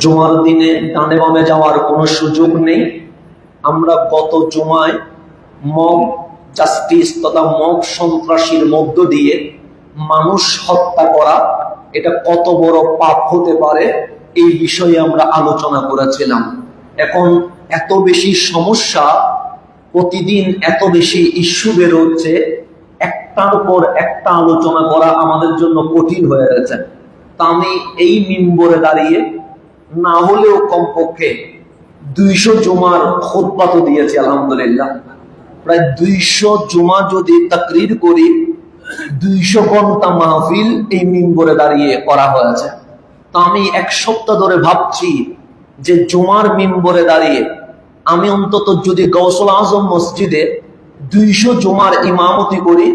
জুমার দিনে ডানে বামে যাওয়ার কোনো সুযোগ নেই। আমরা গত জুমায় মব জাস্টিস তথা মব সন্ত্রাসীর মধ্য দিয়ে মানুষ হত্যা করা এটা কত বড় পাপ হতে পারে এই বিষয়ে আমরা আলোচনা করেছিলাম। এখন এত বেশি সমস্যা, প্রতিদিন এত বেশি ইস্যু বেরোচ্ছে, একটার পর একটা আলোচনা করা আমাদের জন্য কঠিন হয়ে গেছে। তা আমি এই মিম্বরে দাঁড়িয়ে না হলেও কমপক্ষে 200 জুমার খুতবা তো দিয়েছি আলহামদুলিল্লাহ। প্রায় 200 জুমা যদি তাকরীর করি, 200 ঘন্টা মাহফিল এই মিম্বরে দাঁড়িয়ে করা হয়েছে। তা আমি এক সপ্তাহ ধরে ভাবছি যে জুমার মিম্বরে দাঁড়িয়ে আমি অন্তত যদি গৌসুল আজম মসজিদে 200 জুমার ইমামতি করি,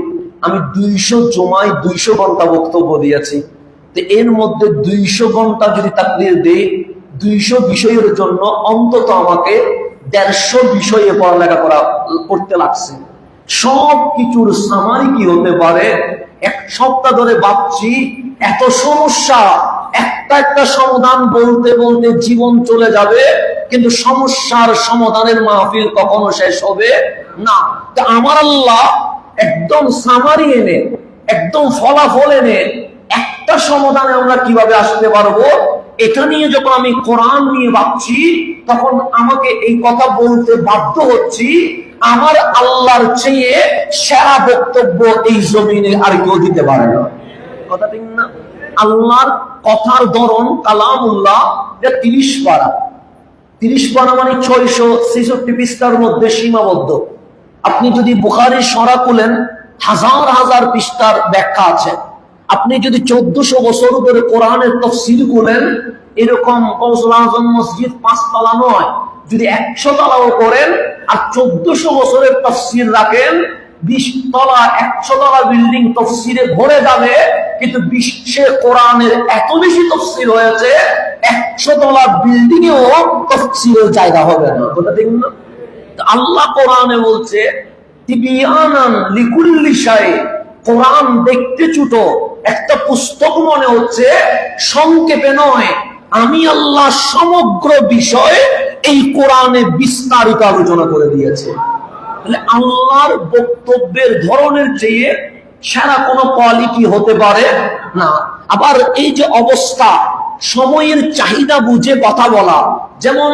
আমি 200 জুমায় 200 ঘন্টা বক্তব্য দিয়েছি। তো এর মধ্যে 200 ঘন্টা যদি তাকরীর দেই, 200 বিষয়ের জন্য অন্তত আমাকে 150 বিষয়ে পড়ালেখা করতে লাগছে। সব কিছুর সামারি কি হতে পারে? এক সপ্তাহ ধরে ভাবছি এত সমস্যা, একটা সমাধান বলতে বলতে জীবন চলে যাবে, কিন্তু সমস্যার সমাধানের মাহফিল কখনো শেষ হবে না। তা আমার আল্লাহ একদম সামারি এনে, একদম ফলাফল এনে একটা সমাধানে আমরা কিভাবে আসতে পারবো, এটা নিয়ে যখন আমি কোরআন নিয়ে ভাবছি, তখন আমাকে এই কথা বলতে বাধ্য হচ্ছি, আমার আল্লাহর চেয়ে সেরা বক্তব্য এই জমিনে আর কেউ দিতে পারে না। কথা ঠিক না? আল্লাহর কথার ধরন কালামুল্লাহ 30 পারা। 30 পারা মানে 666 পৃষ্ঠার মধ্যে সীমাবদ্ধ। আপনি যদি বুখারীর সরা খুলেন, হাজার হাজার পৃষ্ঠার ব্যাখ্যা আছে। আপনি যদি 1400 বছর ধরে কোরআনের তাফসীর করেন, এরকম গৌসুল আজম মসজিদ 5 তলা নয়, যদি 100 তলাও করেন আর 1400 বছরের তাফসীর রাখেন, 20 তলা 100 তলা বিল্ডিং তাফসীরে ভরে যাবে। কিন্তু বিশ্বে কোরআনের এত বেশি তাফসীর হয়েছে, 100 তলা বিল্ডিং এও তাফসীরের জায়গা হবে না। কথা ঠিক না? আল্লাহ কোরআনে বলছে তিবিয়ানান লিকুল্লি শাই। কোরআন দেখতে ছোট একটা পুস্তক মনে হচ্ছে, সংক্ষেপে নয়, আমি আল্লাহ সমগ্র বিষয়ে এই কোরআনে বিস্তারিত আলোচনা করে দিয়েছে। তাহলে আল্লাহর বক্তব্যের ধরনের চেয়ে সেরা কোনো কোয়ালিটি হতে পারে না। আবার এই যে অবস্থা, সময়ের চাহিদা বুঝে কথা বলা, যেমন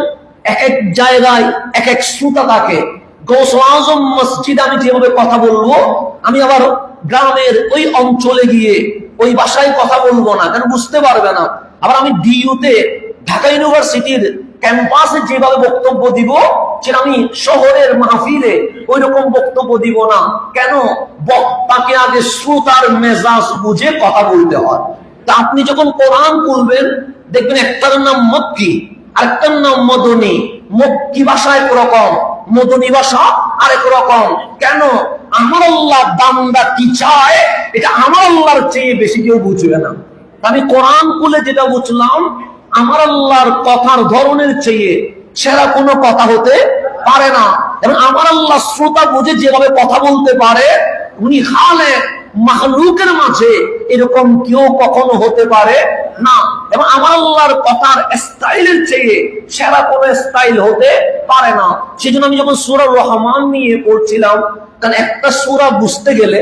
এক এক জায়গায় এক এক শ্রোতা থাকে। গৌসুল আজম মসজিদ আমি যেভাবে কথা বলবো, আমি আবার গ্রামের ওই অঞ্চলে গিয়ে ওই ভাষায় কথা বলবো না, কেন বুঝতে পারবে না। আবার আমি ডিইউতে ঢাকা ইউনিভার্সিটির ক্যাম্পাসে যেভাবে বক্তব্য দিব, সেটা আমি শহরের মাহফিলে ওই রকম বক্তব্য দিব না। কেন? বক্তাকে আগে শ্রোতার মেজাজ বুঝে কথা বলতে হয়। তা আপনি যখন কোরআন বলবেন, দেখবেন একটার নাম মক্কি, আরেকটার নাম মদনী। মক্কি ভাষা একরকম, মদনী ভাষা আরেক রকম। কেন? আমার আল্লাহ বান্দা কি চায়, এটা আমার আল্লাহর চেয়ে বেশি কেউ বুঝবে না। আমি কোরআন খুলে যেটা বুঝলাম, আমার আল্লাহর কথার ধরনের চেয়ে সেরা কোনো কথা হতে পারে না। এবং আমার আল্লাহ শ্রোতা বুঝে যেভাবে কথা বলতে পারে, উনি খালেক, মাখলুকের মাঝে এরকম কেউ কখনো হতে পারে না। এবং আমার আল্লাহর কথার স্টাইলের চেয়ে সেরা কোনো স্টাইল হতে পারে না। সেজন্য আমি যখন সূরা রহমান নিয়ে পড়ছিলাম, কারণ একটা সূরা বুঝতে গেলে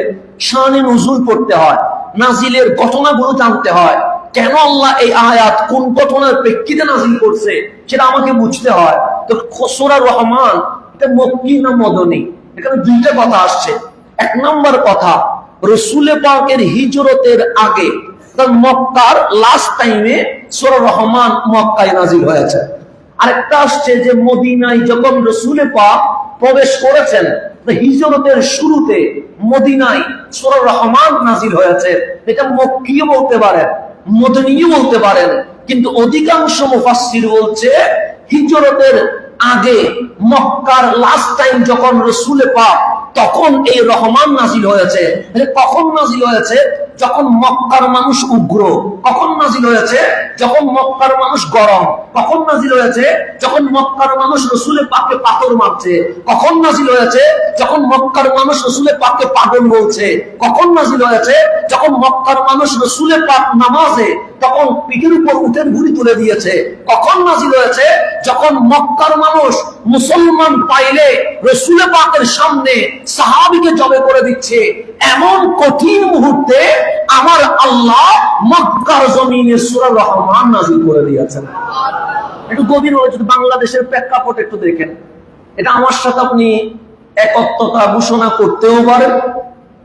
শানে নুজুল পড়তে হয়, নাজিলের ঘটনাগুলো জানতে হয়। কেন আল্লাহ এই আয়াত কোন ঘটনার প্রেক্ষিতে নাজিল করছে সেটা আমাকে বুঝতে হয়। তো সূরা রহমান এটা মক্কি না মদনী, এখানে দুইটা কথা আসছে। এক নম্বর কথা, রাসূল পাকের হিজরতের আগে, মক্কার লাস্ট টাইমে সূরা রহমান মক্কায় নাজিল হয়েছে। আরেকটা আসছে যে মদিনায় যখন রাসূল পাক প্রবেশ করেছেন, হিজরতের শুরুতে মদিনায় সূরা রহমান নাজিল হয়েছে। এটা মক্কিও বলতে পারেন, মদনীও বলতে পারেন, কিন্তু অধিকাংশ মুফাসসির বলছে হিজরতের আগে, মক্কার লাস্ট টাইম যখন রাসূল পাক, তখন এই রহমান নাজিল হয়েছে। কখন নাজিল হয়েছে? যখন মক্কার মানুষ উগ্র। কখন নাজিল হয়েছে? যখন মক্কার মানুষ গরম। কখন নাজিল হয়েছে? যখন মক্কার মানুষ রসুলের পাকে পাথর মারছে। কখন নাজিল হয়েছে? যখন মক্কার মানুষ রসুলের পাকে পাগল বলছে। কখন নাজিল হয়েছে? যখন মক্কার মানুষ রসুলের পাক নামাজে তখন পিঠের উপর উঠের ঘুড়ি তুলে দিয়েছে। কখন নাজিল হয়েছে? যখন মক্কার মানুষ মুসলমান পাইলে রসুলের পাকের সামনে সাহাবীকে জবে করে দিচ্ছে। এমন কঠিন মুহূর্তে আমার আল্লাহ মক্কার জমিনে সূরা রহমান নাজিল করে দিয়েছেন। একটু গভীর হয়ে যদি বাংলাদেশের প্রেক্ষাপট একটু দেখেন, এটা আমার সাথে আপনি একত্বতা ঘোষণা করতেও পারেন,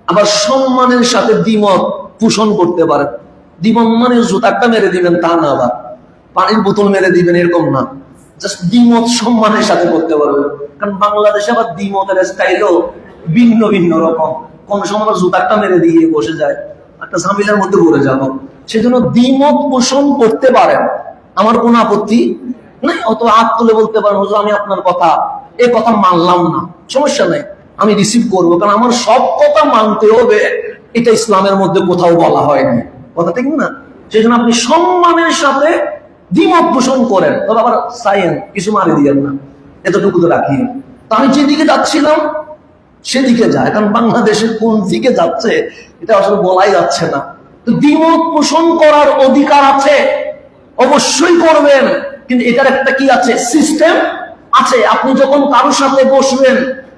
আবার সম্মানের সাথে দ্বিমত পোষণ করতে পারেন। দ্বিমত মানে জুতাটা মেরে দিবেন তা না, আবার পানির বোতল মেরে দিবেন এরকম না, জাস্ট দ্বিমত সম্মানের সাথে করতে পারবেন। কারণ বাংলাদেশে আবার দ্বিমতের স্টাইলও ভিন্ন ভিন্ন রকম। কোন সময় জুতাটা মেরে দিয়ে বসে যায়, একটা ঝামেলার মধ্যে পড়ে যাবো। সেজন্য দ্বিমত পোষণ করতে পারেন, আমার কোনো আপত্তি নাই। অত হাত তুলে বলতে পারেন হুজুর আমি আপনার কথা এ কথা মানলাম না, সমস্যা নাই, আমি রিসিভ করবো। কারণ আমার সব কথা মানতে হবে, এটা ইসলামের মধ্যে কোথাও বলা হয়নি, কথা ঠিক না? সেই জন্য আপনি সম্মানের সাথে দ্বিমত পোষণ করেন, তবে আবার চাইয়েন কিছু মারি দিয়েন না, এতটুকু তো রাখি। তো আমি যেদিকে যাচ্ছিলাম সেদিকে যায়, কারণ বাংলাদেশের কোন দিকে যাচ্ছে এটা আসলে বলাই যাচ্ছে না। তো দ্বিমত পোষণ করার অধিকার আছে, অবশ্যই করবেন, কিন্তু এটার একটা কি আছে, সিস্টেম আছে। আপনি যখন কারোর সাথে বসবেন,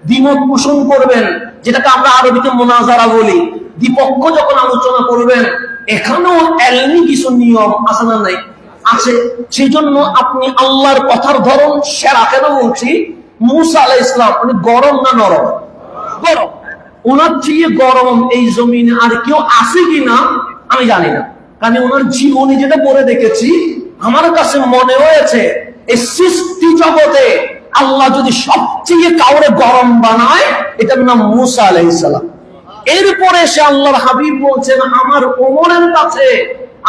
দ্বিমত পোষণ করবেন, যেটাকে আমরা আরবিতে মুনাজারা বলি, দ্বিপক্ষ যখন আলোচনা করবেন, এখানেও এলমি কিছু নিয়ম আছে না নাই? আছে। সেই জন্য আপনি আল্লাহর কথার ধরন সেরা। কেন বলছি? মুসা আলাইহিস সালাম উনি গরম না নরম? গরম। ওনার চেয়ে গরম এই জমিনে আর কেউ আছে কিনা আমি জানি না, কারণ ওনার জীবনী যেটা পড়ে দেখেছি, আমার কাছে মনে হয়েছে এই সৃষ্টি জগতে আল্লাহ যদি সবচেয়ে কাউরে গরম বানায়, এটার নাম মুসা আলাইহিস সালাম। এরপরে সে আল্লাহর হাবিব বলছেন আমার ওমরের কাছে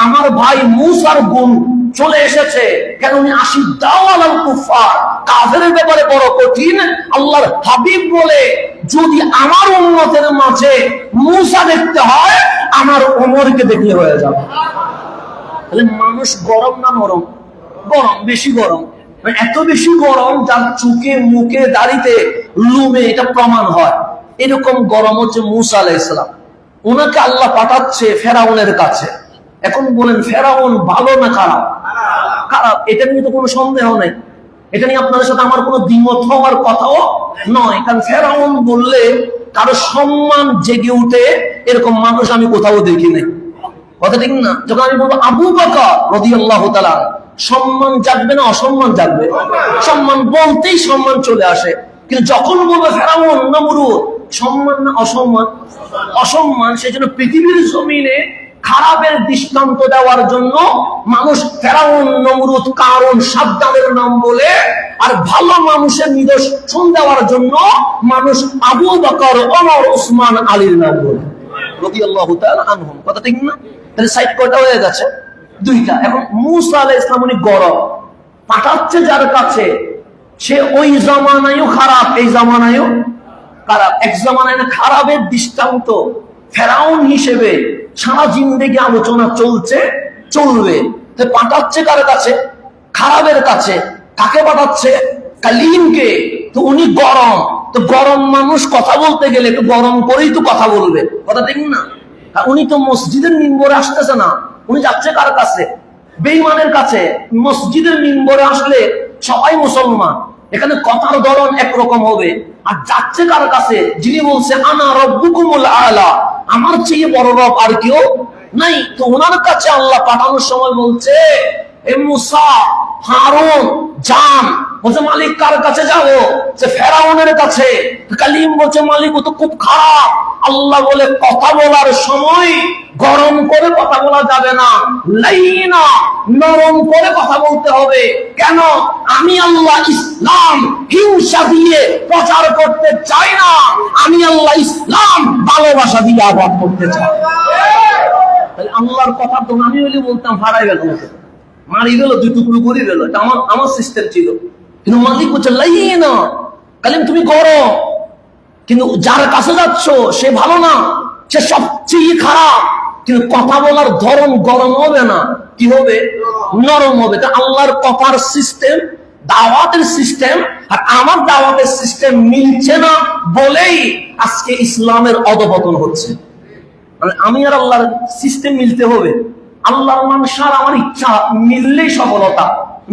আমার ভাই মুসার গুণ চলে এসেছে। কেন? উনি আশিদ্দাউ আলাল কুফার, কাফেরের ব্যাপারে বড় কঠিন। আল্লাহর হাবিব বলে যদি আমার উম্মতের মাঝে মুসা দেখতে হয়, আমার ওমরকে দেখলে হয়ে যাবে। তাহলে মানুষ গরম না নরম? গরম, বেশি গরম। এত বেশি গরম যার চোখে মুখে দাড়িতে লুমে এটা প্রমাণ হয়। এরকম গরম হচ্ছে মুসা আলাইহিস সালাম। ওনাকে আল্লাহ পাঠাচ্ছে ফেরাউনের কাছে। এখন বলেন ফেরাউন ভালো না খারাপ? খারাপ। এটা নিয়ে তো কোনো সন্দেহ নেই, এটা নিয়ে আপনাদের সাথে আমার কোনো দ্বিমত হওয়ার কথাও নয়। কারণ ফেরাউন বললে কারো সম্মান জেগে উঠে এরকম মানুষ আমি কোথাও দেখি নাই, কথা ঠিক না? যখন আমি বলবো আবু বকর রাদিয়াল্লাহু তাআলা, সম্মান জাগবে না অসম্মান জাগবে? সম্মান বলতেই সম্মান চলে আসে। কিন্তু যখন বলবো ফেরাউন নমরুদ, সম্মান না অসম্মান? অসম্মান। সেই জন্য পৃথিবীর জমিনে খারাপের দৃষ্টান্ত দেওয়ার জন্য মানুষ ফেরাউন নমরুদ কারণ সাদ্দামের নাম বলে, আর ভালো মানুষের নিদর্শন দেওয়ার জন্য মানুষ আবু বকর, ওমর, উসমান, আলীর নাম বলে রাদিয়াল্লাহু তাআলা আনহুম, কথা ঠিক না? তাহলে সাইড কয়টা হয়ে গেছে? দুইটা। এখন মুসা আলাইহিস সালাম উনি গরম পাঠাচ্ছে যার কাছে, সে ওই জামানায়ও খারাপ এই জামানায়ও খারাপ। এক জামানায় খারাপের দৃষ্টান্ত ফেরাউন হিসেবে সারা জিন্দেগি আলোচনা চলছে, চলবে। পাঠাচ্ছে কার কাছে? খারাপের কাছে। কাকে পাঠাচ্ছে? কালিমকে। তো উনি গরম, তো গরম মানুষ কথা বলতে গেলে একটু গরম করেই তো কথা বলবে, কথা ঠিক না? উনি তো মসজিদের মিম্বরে আসতেছে না, উনি যাচ্ছে কার কাছে? বেঈমানের কাছে। মসজিদের মিম্বরে আসলে সবাই মুসলমান, এখানে কথার ধরন একরকম হবে। আর যাচ্ছে কার কাছে? যিনি বলছে আনা রব্বুকুমুল আলা, আমার চেয়ে বড় রব আর কেউ নাই। তো ওনার কাছে আল্লাহ পাঠানোর সময় বলছে এ মুসা, হারুন যান। বলছে মালিক কার কাছে যাবো? সে ফেরাউনের কাছে। কালিম বলছে মালিক ও তো খুব খারাপ। আল্লাহ বলে কথা বলার সময় গরম করে কথা বলা যাবে না, লাইনা নরম করে কথা বলতে হবে। কেন? আমি আল্লাহ ইসলাম হিংসা দিয়ে প্রচার করতে চাই না, আমি আল্লাহ ইসলাম ভালোবাসা দিয়ে আবাদ করতে চাই। তাহলে আল্লাহর কথা তো আমি বলি বলতাম হারাই গেল, মারি গেল, দুই টুকরো করে গেল, এটা আমার সিস্টেম ছিল। কিন্তু মালিক বলছে লাইনা, কালিম তুমি করো, কিন্তু যার কাছে যাচ্ছ সে ভালো না, সে সবচেয়ে খারাপ। কিন্তু কথা বলার ধরন গরম হবে না, কি হবে? নরম হবে। তা আল্লাহর কথার সিস্টেম, দাওয়াতের সিস্টেম আর আমার দাওয়াতের সিস্টেম মিলছে না বলেই আজকে ইসলামের অধপতন হচ্ছে। মানে আমি আর আল্লাহর সিস্টেম মিলতে হবে, আল্লাহর মানসার আমার ইচ্ছা মিললেই সফলতা,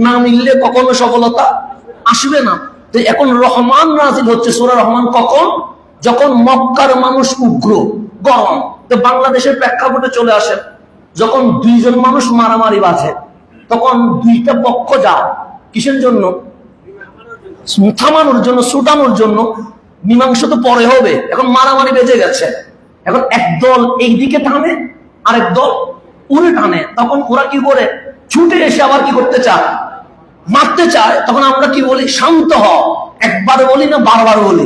না মিললে কখনো সফলতা আসবে না। তো এখন রহমান নাজিল হচ্ছে সূরা রহমান কখন? যখন মক্কার মানুষ উগ্র গরম। তো বাংলাদেশের প্রেক্ষাপটে চলে আসে, যখন দুইজন মানুষ মারামারি বাঁধে, তখন দুইটা পক্ষ যায় কিসের জন্য? থামানোর জন্য, ছুটানোর জন্য। মীমাংসা তো পরে হবে, এখন মারামারি বেজে গেছে। এখন একদল এইদিকে টানে, আরেক দল উড়ে টানে। তখন ওরা কি করে? ছুটে এসে আবার কি করতে চায়? মারতে চায়। তখন আমরা কি বলি? শান্ত হ। একবার বলি না বারবার বলি?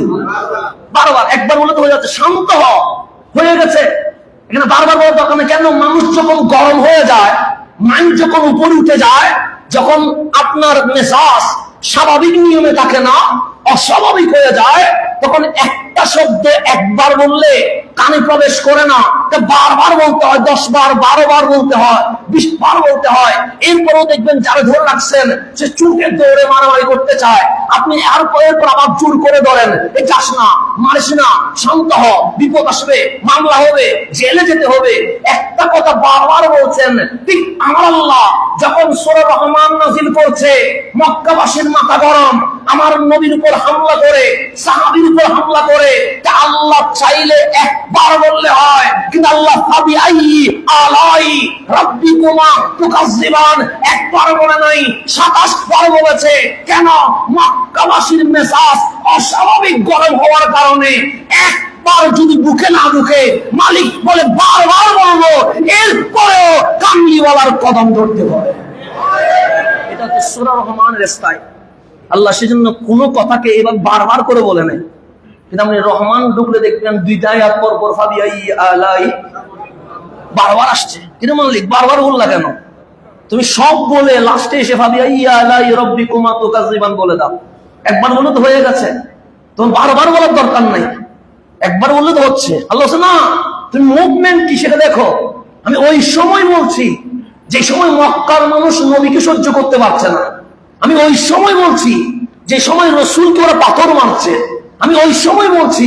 বারবার। একবার বলে তো হয়ে যাচ্ছে, শান্ত হ, হয়ে গেছে। এখানে বারবার বলার দরকার নেই। কেন? মানুষ যখন গরম হয়ে যায়, মাইন্ড যখন উপরে উঠে যায়, যখন আপনার মেজাজ স্বাভাবিক নিয়মে থাকে না, অস্বাভাবিক হয়ে যায়, তখন একটা শব্দ একবার বললে কানে প্রবেশ করে না, বারবার বলতে হয়, 10 বার 12 বার বলতে হয়, 20 বার বলতে হয়। এরপরও দেখবেন যারা ধরে রাখছেন সে চুপে দৌড়ে মারামারি করতে চায়। আপনি এরপর আবার জোর করে ধরেন, এই যাস না, মারিস না, শান্ত হ, বিপদ আসবে, মামলা হবে, জেলে যেতে হবে। একটা কথা বারবার বলছেন। ঠিক আমার আল্লাহ যখন সূরা রহমান নাযিল করছে, মক্কাবাসীর মাথা গরম, আমার নবীর উপর হামলা করে, সাহাবীর উপর হামলা করে, তা আল্লাহ চাইলে একবার বললে হয়, কিন্তু আল্লাহ ফাবি আইয়ি আলাই রাব্বিকুমা তুকাজ্জিবান একবার বলে নাই, 27 বার বলেছে। কেন? মক্কাবাসীর মেজাজ অস্বাভাবিক গরম হওয়ার কারণে একবার যদি বুকে না ঢুকে, মালিক বলে বারবার বলবো, এরপরেও কামলিওয়ালার কদম ধরতে হবে। এটা তো সূরা রহমানের স্টাইল। আল্লাহ সেজন্য কোন কথাকে এবার বারবার করে বলে নাই। কিন্তু আপনি রহমান ঢুকলে দেখবেন 2টা আয়াত পর পর ফাবিআই আলাই বারবার আসছে। কিন্তু মালিক বারবার বললা কেন? তুমি সব বলে লাস্টে এসে ফাবিআই আলাই রাব্বিকুমা তুকাজ্জিবান বলে দাও। একবার বলে তো হয়ে গেছে, তোমার বারবার বলার দরকার নাই, একবার বললে তো হচ্ছে। আল্লাহ না, তুমি মুভমেন্ট কি সেটা দেখো। আমি ওই সময় বলছি যে সময় মক্কার মানুষ নবীকে সহ্য করতে পারছে না। আমি ওই সময় বলছি যে সময় রাসূলকে ওরা পাথর মারছে। আমি ওই সময় বলছি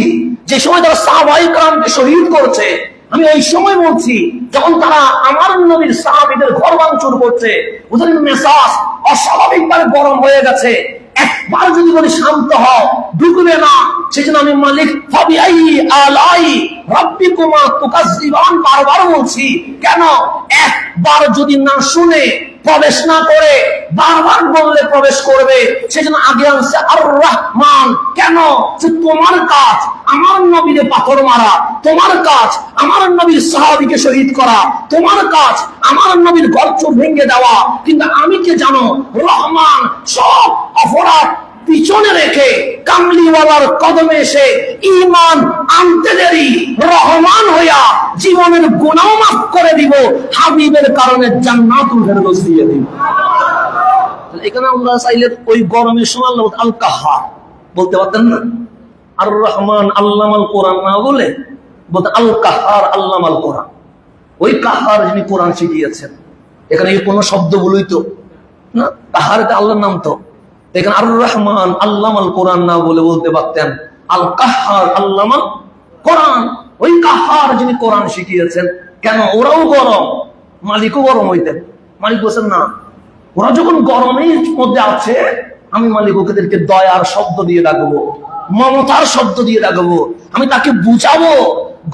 যে সময় তারা সাহাবায়ে কেরামকে শহীদ করছে। আমি ওই সময় বলছি যখন তারা আমার নবীর সাহাবীদের ঘর ভাঙচুর করছে, ওদের মেজাজ অস্বাভাবিকভাবে গরম হয়ে গেছে। একবার যদি বলি শান্ত হও, ঢুকবে না। সেজন্য আমি মালিক ফাবিআই আলাই রাব্বিকুমা তুকাজ্জিবান বারবার বলছি। কেন? একবার যদি না শুনে, প্রবেশ না করে, বারবার বললে প্রবেশ করবে। সেজন্য আগে আনছে আর রহমান। কেন? যে তোমার কাজ আমার নবীরে পাথর মারা, তোমার কাজ আমার নবীর সাহাবীকে শহীদ করা, তোমার কাজ আমার নবীর গর্জর ভেঙে দেওয়া। কিন্তু আমি কে জানো? রহমান সব অপরাধ পিছনে রেখে কামলিওয়ালার কদমে এসে ঈমান আনতে দেরি, রহমান হইয়া জীবনের গুনাহ মাফ করে দিব, হাবিবের কারণে জান্নাতুল ফেরদৌস দিয়ে দিব। এখানে আমরা চাইলে ওই গরমের সময় আল্লাহ আল কাহ্হার বলতে পারতেন না? আর রহমান আল্লামাল কোরআন না বলে বলতে আল কাহ্হার আল্লামাল কোরআন। ওই কাহ্হার যিনি কোরআন শিখিয়েছেন। এখানে এই কোনো শব্দগুলোই তো না, কাহ্হার এটা আল্লাহর নাম। তো এখানে আর রহমান আল্লামাল কোরআন না বলে বলতে পারতেন আল কাহ্হার আল্লামাল কোরআন। ওই কাহ্হার যিনি কোরআন শিখিয়েছেন। কেন? ওরাও গরম, মালিকও গরম হইতেন। মালিক বলছেন না, ওরা যখন গরমের মধ্যে আছে, আমি মালিক ওদেরকে দয়ার শব্দ দিয়ে রাখবো, মমতার শব্দ দিয়ে রাখবো। আমি তাকে বুঝাবো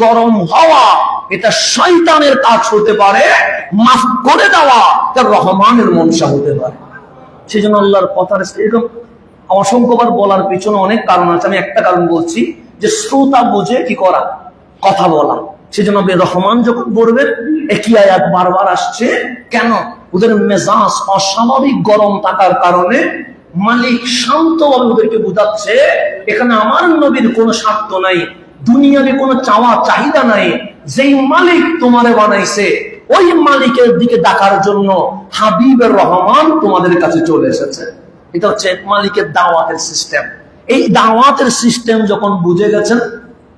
গরম হওয়া এটা শয়তানের কাজ হতে পারে, মাফ করে দেওয়া তার রহমানের মনসা হতে পারে। সেই জন্য আল্লাহর কথার এরকম অসংখ্যবার বলার পিছনে অনেক কারণ আছে। আমি একটা কারণ বলছি, যে শ্রোতা বুঝে কি করা, কথা বলা। সেই জন্য রহমান যখন বলবেন, একই আয়াত বারবার আসছে। কেন? ওদের মেজাজ অস্বাভাবিক গরম থাকার কারণে মালিক শান্তভাবে ওদেরকে বুঝাচ্ছে, এখানে আমার নবীর কোনো স্বার্থ নাই, দুনিয়াবে কোনো চাওয়া চাহিদা নাই। যেই মালিক তোমারে বানাইছে, ওই মালিকের দিকে ডাকার জন্য হাবিবের রহমান তোমাদের কাছে চলে এসেছে। এটা হচ্ছে মালিকের দাওয়াতের সিস্টেম। এই দাওয়াতের সিস্টেম যখন বুঝে গেছেন,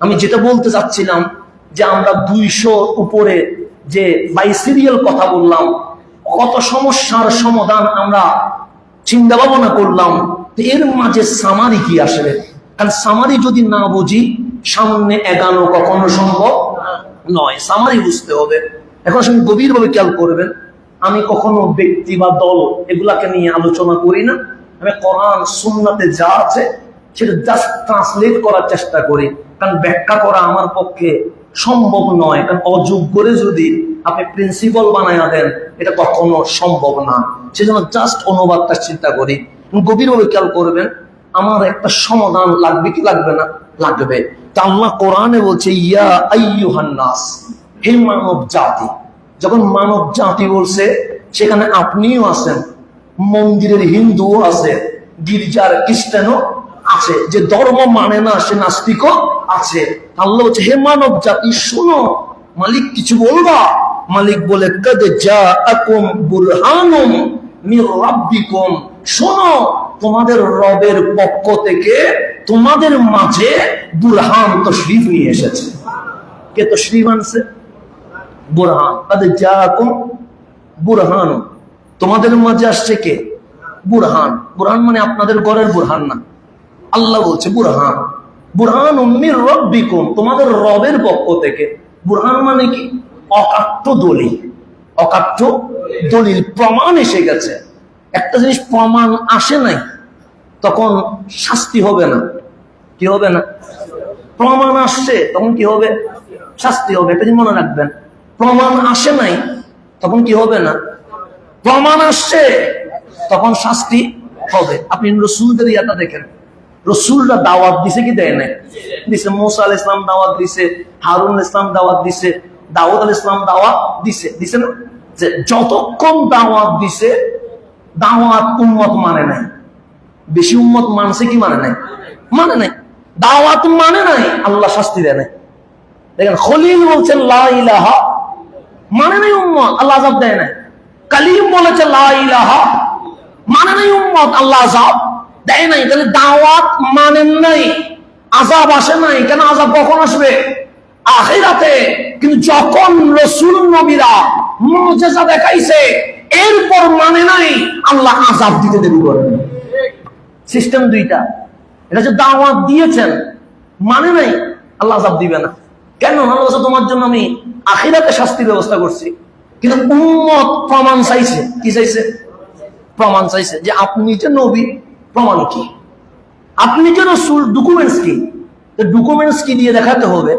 আমি যেটা বলতে চাচ্ছিলাম যে আমরা 200 উপরে যে বাইসিরিয়াল কথা বললাম, কত সমস্যার সমাধান আমরা চিন্তা ভাবনা করলাম, এর মাঝে সামারি কি আসবে? কারণ সামারি যদি না বুঝি সামনে এগানো কখনো সম্ভব নয়। সামারি বুঝতে হবে। এখন আসলে গভীরভাবে খেয়াল করবেন, আমি কখনো ব্যক্তি বা দল এগুলাকে নিয়ে আলোচনা করি না। আমি কোরআন সুন্নাতে যা আছে সেটা জাস্ট ট্রান্সলেট করার চেষ্টা করি, কারণ ব্যাখ্যা করা আমার পক্ষে সম্ভব নয়। কারণ অযোগ্যরে যদি আপনি প্রিন্সিপাল বানায় দেন, এটা কখনো সম্ভব না। সেজন্য জাস্ট অনুবাদটা চিন্তা করি। গভীরভাবে খেয়াল করবেন, আমার একটা সমাধান লাগবে কি লাগবে না? লাগবে। তা আল্লাহ কোরআনে বলছে, ইয়া আইয়ুহান নাস, হে মানব জাতি। যখন মানব জাতি বলছে, সেখানে আপনিও আছেন, মন্দিরের হিন্দুও আছে, গির্জার খ্রিস্টানও আছে, যে ধর্ম মানে না সে নাস্তিকও আছে। আল্লাহ বলছে, হে মানব জাতি শোনো, মালিক কিছু বলবা? মালিক বলে, কাদ জাআকুম বুরহানুম মির রাব্বিকুম, শোনো তোমাদের রবের পক্ষ থেকে তোমাদের মাঝে বুরহান তশরীফ নিয়ে এসেছে। কে তশরীফ আনছে? বুরহান। কাদ জাআকুম বুরহান, তোমাদের মাঝে আসছে কে? বুরহান। বুরহান মানে আপনাদের ঘরের বুরহান না, আল্লাহ বলছে বুরহান। বুরহান মির রাব্বিকুম, তোমাদের রবের পক্ষ থেকে। বুরহান মানে কি? অকাট্য দলিল। অকাট্য দলিল, প্রমাণ এসে গেছে। একটা জিনিস প্রমাণ আসে নাই, তখন শাস্তি হবে না। কি হবে না? প্রমাণ আসছে তখন কি হবে? শাস্তি হবে। এটা মনে রাখবেন, প্রমাণ আসে নাই তখন কি হবে না, প্রমাণ আসছে তখন শাস্তি হবে। আপনি রসুলদের ইয়াটা দেখেন, রসুলরা দাওয়াত দিছে কি দেয় নাই? দিছে। মুসা আলাইহিস সালাম দাওয়াত দিছে, হারুন আলাইহিস সালাম দাওয়াত দিছে, দাউদ আলাইহিস সালাম দাওয়াত দিছে, দিছে না? যে যতক্ষণ দাওয়াত দিছে, দাওয়াত উম্মত মানে নাই। বেশি উম্মত মানছে কি মানে নাই? মানে নাই। দাওয়াত মানে নাই, আল্লাহ শাস্তি দেয় নাই। দেখেন, খলিল বলছেন লা ইলাহা, মানে নাই উম্মত, আল্লাহ আযাব দেয় নাই। কালিম বলেছে লা ইলাহা, মানে নাই উম্মত, আল্লাহ আযাব দেয় নাই। তাহলে দাওয়াত মানেন নাই, আযাব আসে নাই। কেন? আযাব কখন আসবে? আখিরাতে। কিন্তু যখন রাসূল নবীরা মুজিজা দেখাইছে, এরপর মানে নাই, আল্লাহ আযাব দিতে দেরি করেন। সিস্টেম দুইটা। এটা যে দাওয়াত দিয়েছেন, মানে নাই, আল্লাহ আযাব দিবে না। কেন? আল্লাহ তোমার জন্য আমি আখিরাতে শাস্তির ব্যবস্থা করছি। কিন্তু উম্মত প্রমাণ চাইছে। কি চাইছে? প্রমাণ চাইছে যে আপনি যে নবী, প্রমাণ কি? আপনি যে রাসূল, ডকুমেন্টস কি? ডকুমেন্টস কি দিয়ে দেখাতে হবে?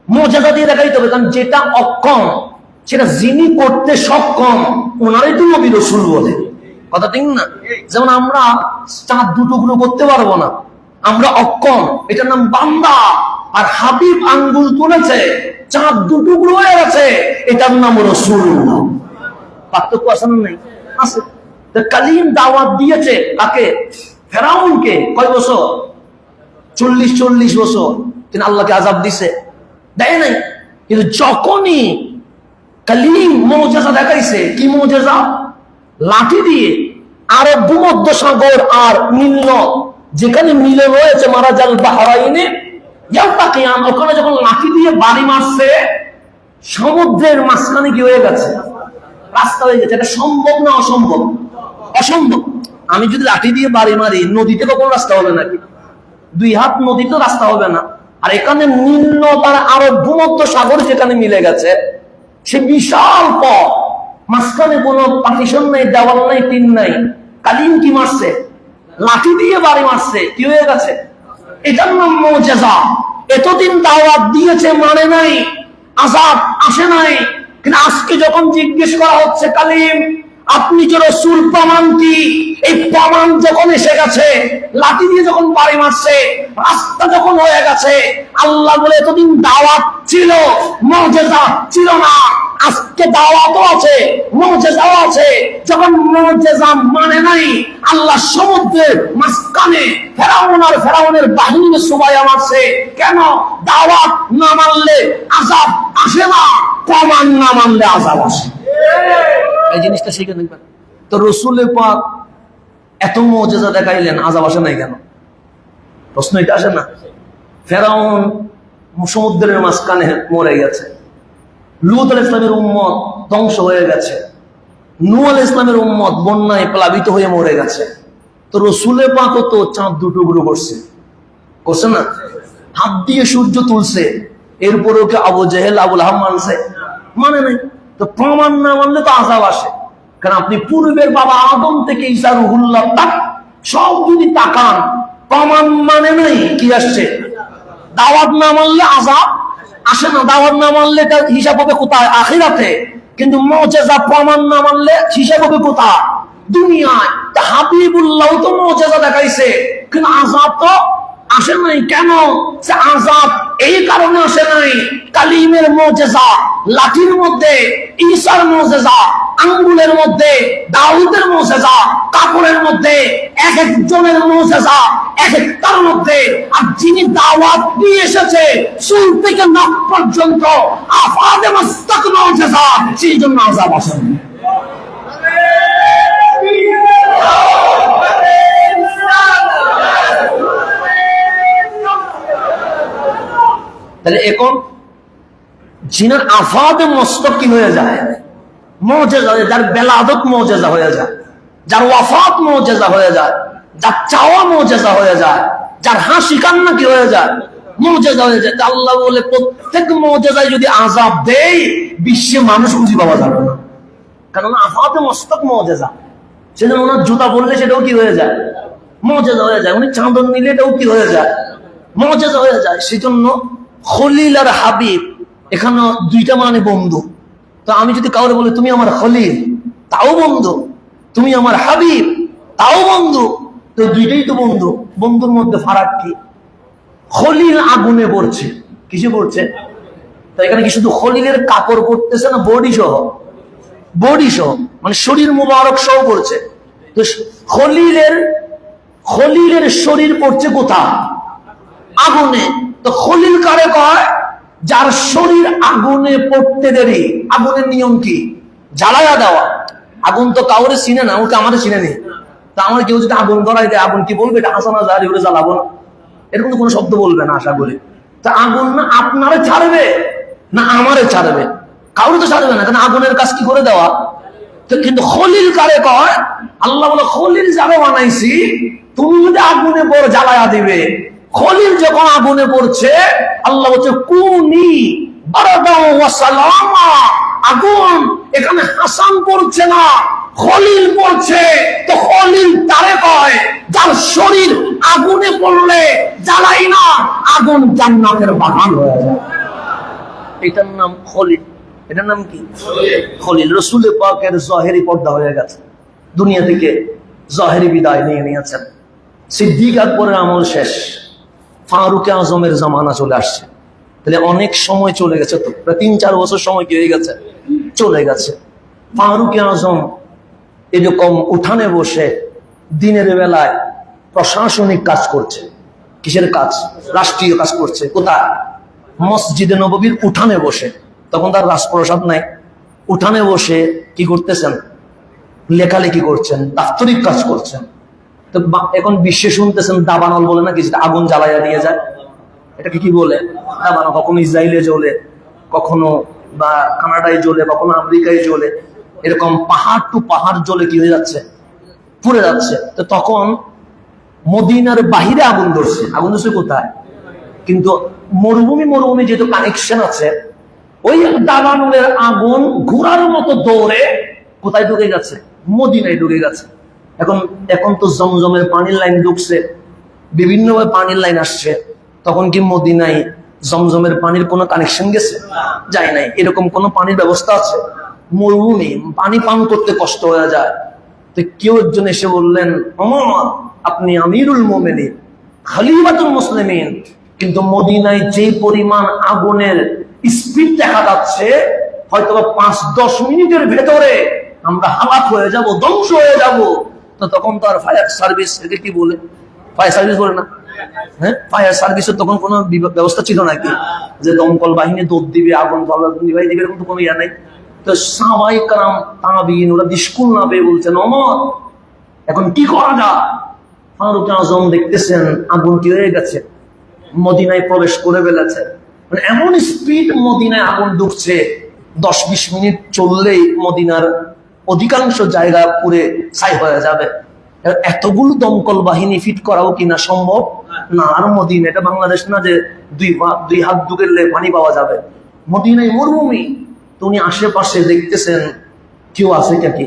মুজিজা দিয়ে দেখাইতে হবে। কারণ যেটা অক্ষম সেটা যিনি করতে সক্ষম, ওনারাই তো নবী রাসূল বলে। কথা ঠিক না? যেমন আমরা চাঁদ দুটুকরো করতে পারবো না, আমরা অক্ষম, এটার নাম বান্দা। আর হাবিব আঙ্গুল তুলেছে, চাঁদ দুটুকরো হয়ে গেছে, এটার নাম রাসূল। পার্থক্য আছে না? নাই, আছে। কালিম দাওয়াত দিয়েছে কাকে? ফেরাউনকে। কয় বছর? 40 বছর। কিন্তু আল্লাহকে আযাব দিছে? দেয় নাই। কিন্তু যখনই কালিম মুজিজা দেখাইছে, কি মুজিজা? লাঠি দিয়ে আরব ভূমধ্য সাগর আর নীল, যেখানে মিলে রয়েছে মারাজাল বাহরাইনে ইয়ালতাকিয়ান, ওখানে যখন লাঠি দিয়ে বাড়ি মারছে, সমুদ্রের মাঝখানে কি হয়ে গেছে? রাস্তা হয়ে গেছে। এটা সম্ভব না অসম্ভব? অসম্ভব। আমি যদি লাঠি দিয়ে বাড়ি মারি, নদীতে কখন রাস্তা হবে নাকি? 2 হাত নদীতে রাস্তা হবে না। আর এখানে নীল তার আরব ভূমধ্য সাগর যেখানে মিলে গেছে, সে বিশাল পথ, মাঝখানে কোনো পার্টিশন নাই, দেওয়াল নাই, টিন নাই। কালিম কি মারছে? লাঠি দিয়ে বাড়ি মারছে, কি হয়ে গেছে? এটার নাম মুজিজা। এতদিন দাওয়াত দিয়েছে, মানে নাই, আযাব আসে নাই। কিন্তু আজকে যখন জিজ্ঞেস করা হচ্ছে, কালিম আপনি যে রাসূল, প্রমাণ কি? এই প্রমাণ যখন এসে গেছে, লাঠি দিয়ে যখন বাড়ি মারছে, রাস্তা যখন হয়ে গেছে, আল্লাহ বলে এতদিন দাওয়াত ছিল, মুজিজা ছিল না। আজকে দাওয়াতও আছে, মুজিজাও আছে। যখন মুজিজা মানে নাই, আল্লাহ সমুদ্রের মাঝখানে ফেরাউন আর ফেরাউনের বাহিনীকে সুবাইয়া মারছে। কেন? দাওয়াত না মানলে আযাব আসে না, প্রমাণ না মানলে আযাব আসে। এই জিনিসটা শিখে নেবেন। তো রাসূলের পাক এত মুজিজা দেখাইলেন, আযাব আসে নাই কেন? প্রশ্ন এটা আসে না? ফেরাউন সমুদ্রের মাঝখানে মরে গেছে, লূত আলাইহিস সালামের উম্মত ধ্বংস হয়ে গেছে, নূহ আলাইহিস সালামের উম্মত বন্যায় প্লাবিত হয়ে মরে গেছে। তো রসুলের পাক তো চাঁদ দুটুকরো করছে না, হাত দিয়ে সূর্য তুলছে, এরপরে ওকে আবু জেহেল আবুল আহাব মানছে, মানে নাই। তো প্রমাণ না মানলে তো আযাব আসে। কারণ আপনি পূর্বের বাবা আদম থেকে ঈসা রুহুল্লাহ তাক সব যদি তাকান, প্রমাণ মানে নাই, কি আসছে? দাওয়াত না মানলে আযাব আসে না, দাওয়াত না মানলে এটা হিসাব হবে কোথায়? আখিরাতে। কিন্তু মুজিজা প্রমাণ না মানলে হিসাব হবে কোথায়? দুনিয়ায়। তা হাবিবুল্লাহ তো মুজিজা দেখাইছে, কিন্তু আযাব তো আসে নাই। কেন? সে আযাব এই কারণে আসে নাই, কালিমের মুজিজা, লাঠির মধ্যে ঈসার মুজিজা, আঙ্গুলের মধ্যে দাউদের মুজিজা, কাপড়ের মধ্যে এক একজনের মুজিজা, এক একটার মধ্যে। আর যিনি দাওয়াত দিয়ে এসেছে চুল থেকে নাক পর্যন্ত আফাদে মাস্তাক মুজিজা, সেই জন্য আযাব আসে না। তাহলে এখন জিনার আফাদে মস্তক কি হয়ে যায়? মুজিজা হয়ে যায়, যার বেলাদত মুজিজা হয়ে যায়, যার ওয়াফাত মুজিজা হয়ে যায়, যার চাওয়া মুজিজা হয়ে যায়, যার হাসি কান্না কি হয়ে যায়? মুজিজা হয়ে যায়। আল্লাহ বলে প্রত্যেক মুজিজায় যদি আযাব দেই, বিশ্বে মানুষ খুঁজে পাওয়া যাবে না, কারণ আফাদে মস্তক মুজিজা। সেজন্য ওনার জুতা বললে সেটাও কি হয়ে যায়? মুজিজা হয়ে যায়। উনি চাদর নিলে এটাও কি হয়ে যায়? মুজিজা হয়ে যায়। সেজন্য খলিল আর হাবিব এখানে দুইটা মানে বন্ধু। তো আমি যদি কাউরে বলি তুমি আমার খলিল, তাও বন্ধু, তুমি আমার হাবিব, তাও বন্ধু, তো দুইটাই তো বন্ধু। বন্ধুর মধ্যে ফারাক কি? খলিল আগুনে পড়ছে, কিসে পড়ছে? তো এখানে কি শুধু খলিলের কাপড় পড়তেছে না, বডি সহ? বডি সহ মানে শরীর মুবারক সহ পড়ছে। তো খলিলের শরীর পড়ছে কোথায়? আগুনে। তো খলিল কারে কয়? যার শরীর আগুনে পড়তে দেরি। আগুনের নিয়ম কি? জ্বালায়া দেওয়া। আগুন তো কাউরে চিনে না, ওকে আমাদের চিনে নেই। তা আমার কেউ যদি আগুন ধরাই দেয়, আগুন কি বলবে? এটা হাসানা জারি করে জ্বালাবো না, এরকম তো কোনো শব্দ বলবে না আশা করি। তা আগুন না আপনারে ছাড়বে না আমারে ছাড়বে? কাউরে তো ছাড়বে না, কারণ আগুনের কাজ কি করে দেওয়া। তো কিন্তু খলিল কারে কয়? আল্লাহ বলে খলিল যারা বানাইছি, তুমি যদি আগুনে পড়ে জ্বালায়া দিবে। খলিল যখন আগুনে পড়ছে, আল্লাহ বলছে কুনি বারাদাও ওয়া সালামা। আগুন এখানে হাসান পড়ছে না, খলিল পড়ছে। তো খলিল তারে কয় যার শরীর আগুনে পড়লে জ্বালাই না, আগুন জান্নাতের বাগান হয়ে যায়। এটার নাম খলিল। এটার নাম কি? খলিল। রাসূল পাকের জাহেরি পর্দা হয়ে গেছে, দুনিয়া থেকে জাহেরি বিদায় নিয়ে নিয়েছেন। সিদ্দিক আকবরের আমল শেষ, ফারুক আজমের জামানা চলে আসছে। তাহলে অনেক সময় চলে গেছে, তো প্রায় 3-4 বছর সময় কি হয়ে গেছে? চলে গেছে। ফারুক আজম এরকম উঠানে বসে দিনের বেলায় প্রশাসনিক কাজ করছে। কিসের কাজ? রাষ্ট্রীয় কাজ করছে। কোথায়? মসজিদে নববীর উঠানে বসে। তখন তার রাজপ্রসাদ নাই, উঠানে বসে কি করতেছেন? লেখালেখি করছেন, দাপ্তরিক কাজ করছেন। তো এখন বিশ্বে শুনতেছেন দাবানল বলে নাকি, যেটা আগুন জ্বালাইয়া নিয়ে যায়, এটাকে কি বলে? দাবানল। কখনো ইসরায়েলে জ্বলে, কখনো বা কানাডায় জ্বলে, কখনো আমেরিকায় জ্বলে, এরকম পাহাড় টু পাহাড় জ্বলে কি হয়ে যাচ্ছে? পুড়ে যাচ্ছে। তো তখন মদিনার বাহিরে আগুন ধরছে। আগুন ধরছে কোথায়? কিন্তু মরুভূমি যেহেতু কানেকশন আছে, ওই দাবানলের আগুন ঘোড়ার মতো দৌড়ে কোথায় ঢুকে গেছে? মদিনায় ঢুকে গেছে। এখন তো জমজমের পানির লাইন ঢুকছে, বিভিন্নভাবে পানির লাইন আসছে। তখন কি মদিনায় জমজমের পানির কোনো কানেকশন গেছে? যায় নাই। এরকম কোন পানির ব্যবস্থা আছে? মরুভূমি, পানি পান করতে কষ্ট হয়ে যায়। তো কেউ একজন এসে বললেন, ওমর আপনি আমিরুল মুমিনিন, খলিফাতুল মুসলিমিন, কিন্তু মদিনায় যে পরিমাণ আগুনের স্পিড দেখা যাচ্ছে, হয়তো 5-10 মিনিটের ভেতরে আমরা হালাক হয়ে যাব, ধ্বংস হয়ে যাব। তো তখন তো আর ফায়ার সার্ভিস, একে কি বলে? ফায়ার সার্ভিস বলে না? হ্যাঁ, ফায়ার সার্ভিসের তখন কোনো ব্যবস্থা ছিল নাকি যে দমকল বাহিনী দৌড় দিবে, আগুন নিভাই দিবে? এরকম তো কোনো ইয়া নাই। তো সাহাবায়ে কেরাম তাবিঈন ওরা দিশকুল না পেয়ে বলছেন, ওমর এখন কি করা যায়? ফারুক আজম দেখতেছেন আগুন কি হয়ে গেছে, মদিনায় প্রবেশ করে ফেলেছে। মানে এমন স্পিড মদিনায় আগুন ঢুকছে, 10-20 মিনিট চললেই মদিনার অধিকাংশ জায়গা পুরে ছাই হয়ে যাবে। এতগুলো দমকল বাহিনী ফিট করাও কিনা সম্ভব না। আর মদিনা এটা বাংলাদেশ না যে দুই হাত ঢুকেলে পানি পাওয়া যাবে। মদিনায় মরুভূমি। তো উনি আশেপাশে দেখতেছেন কেউ আছে কি,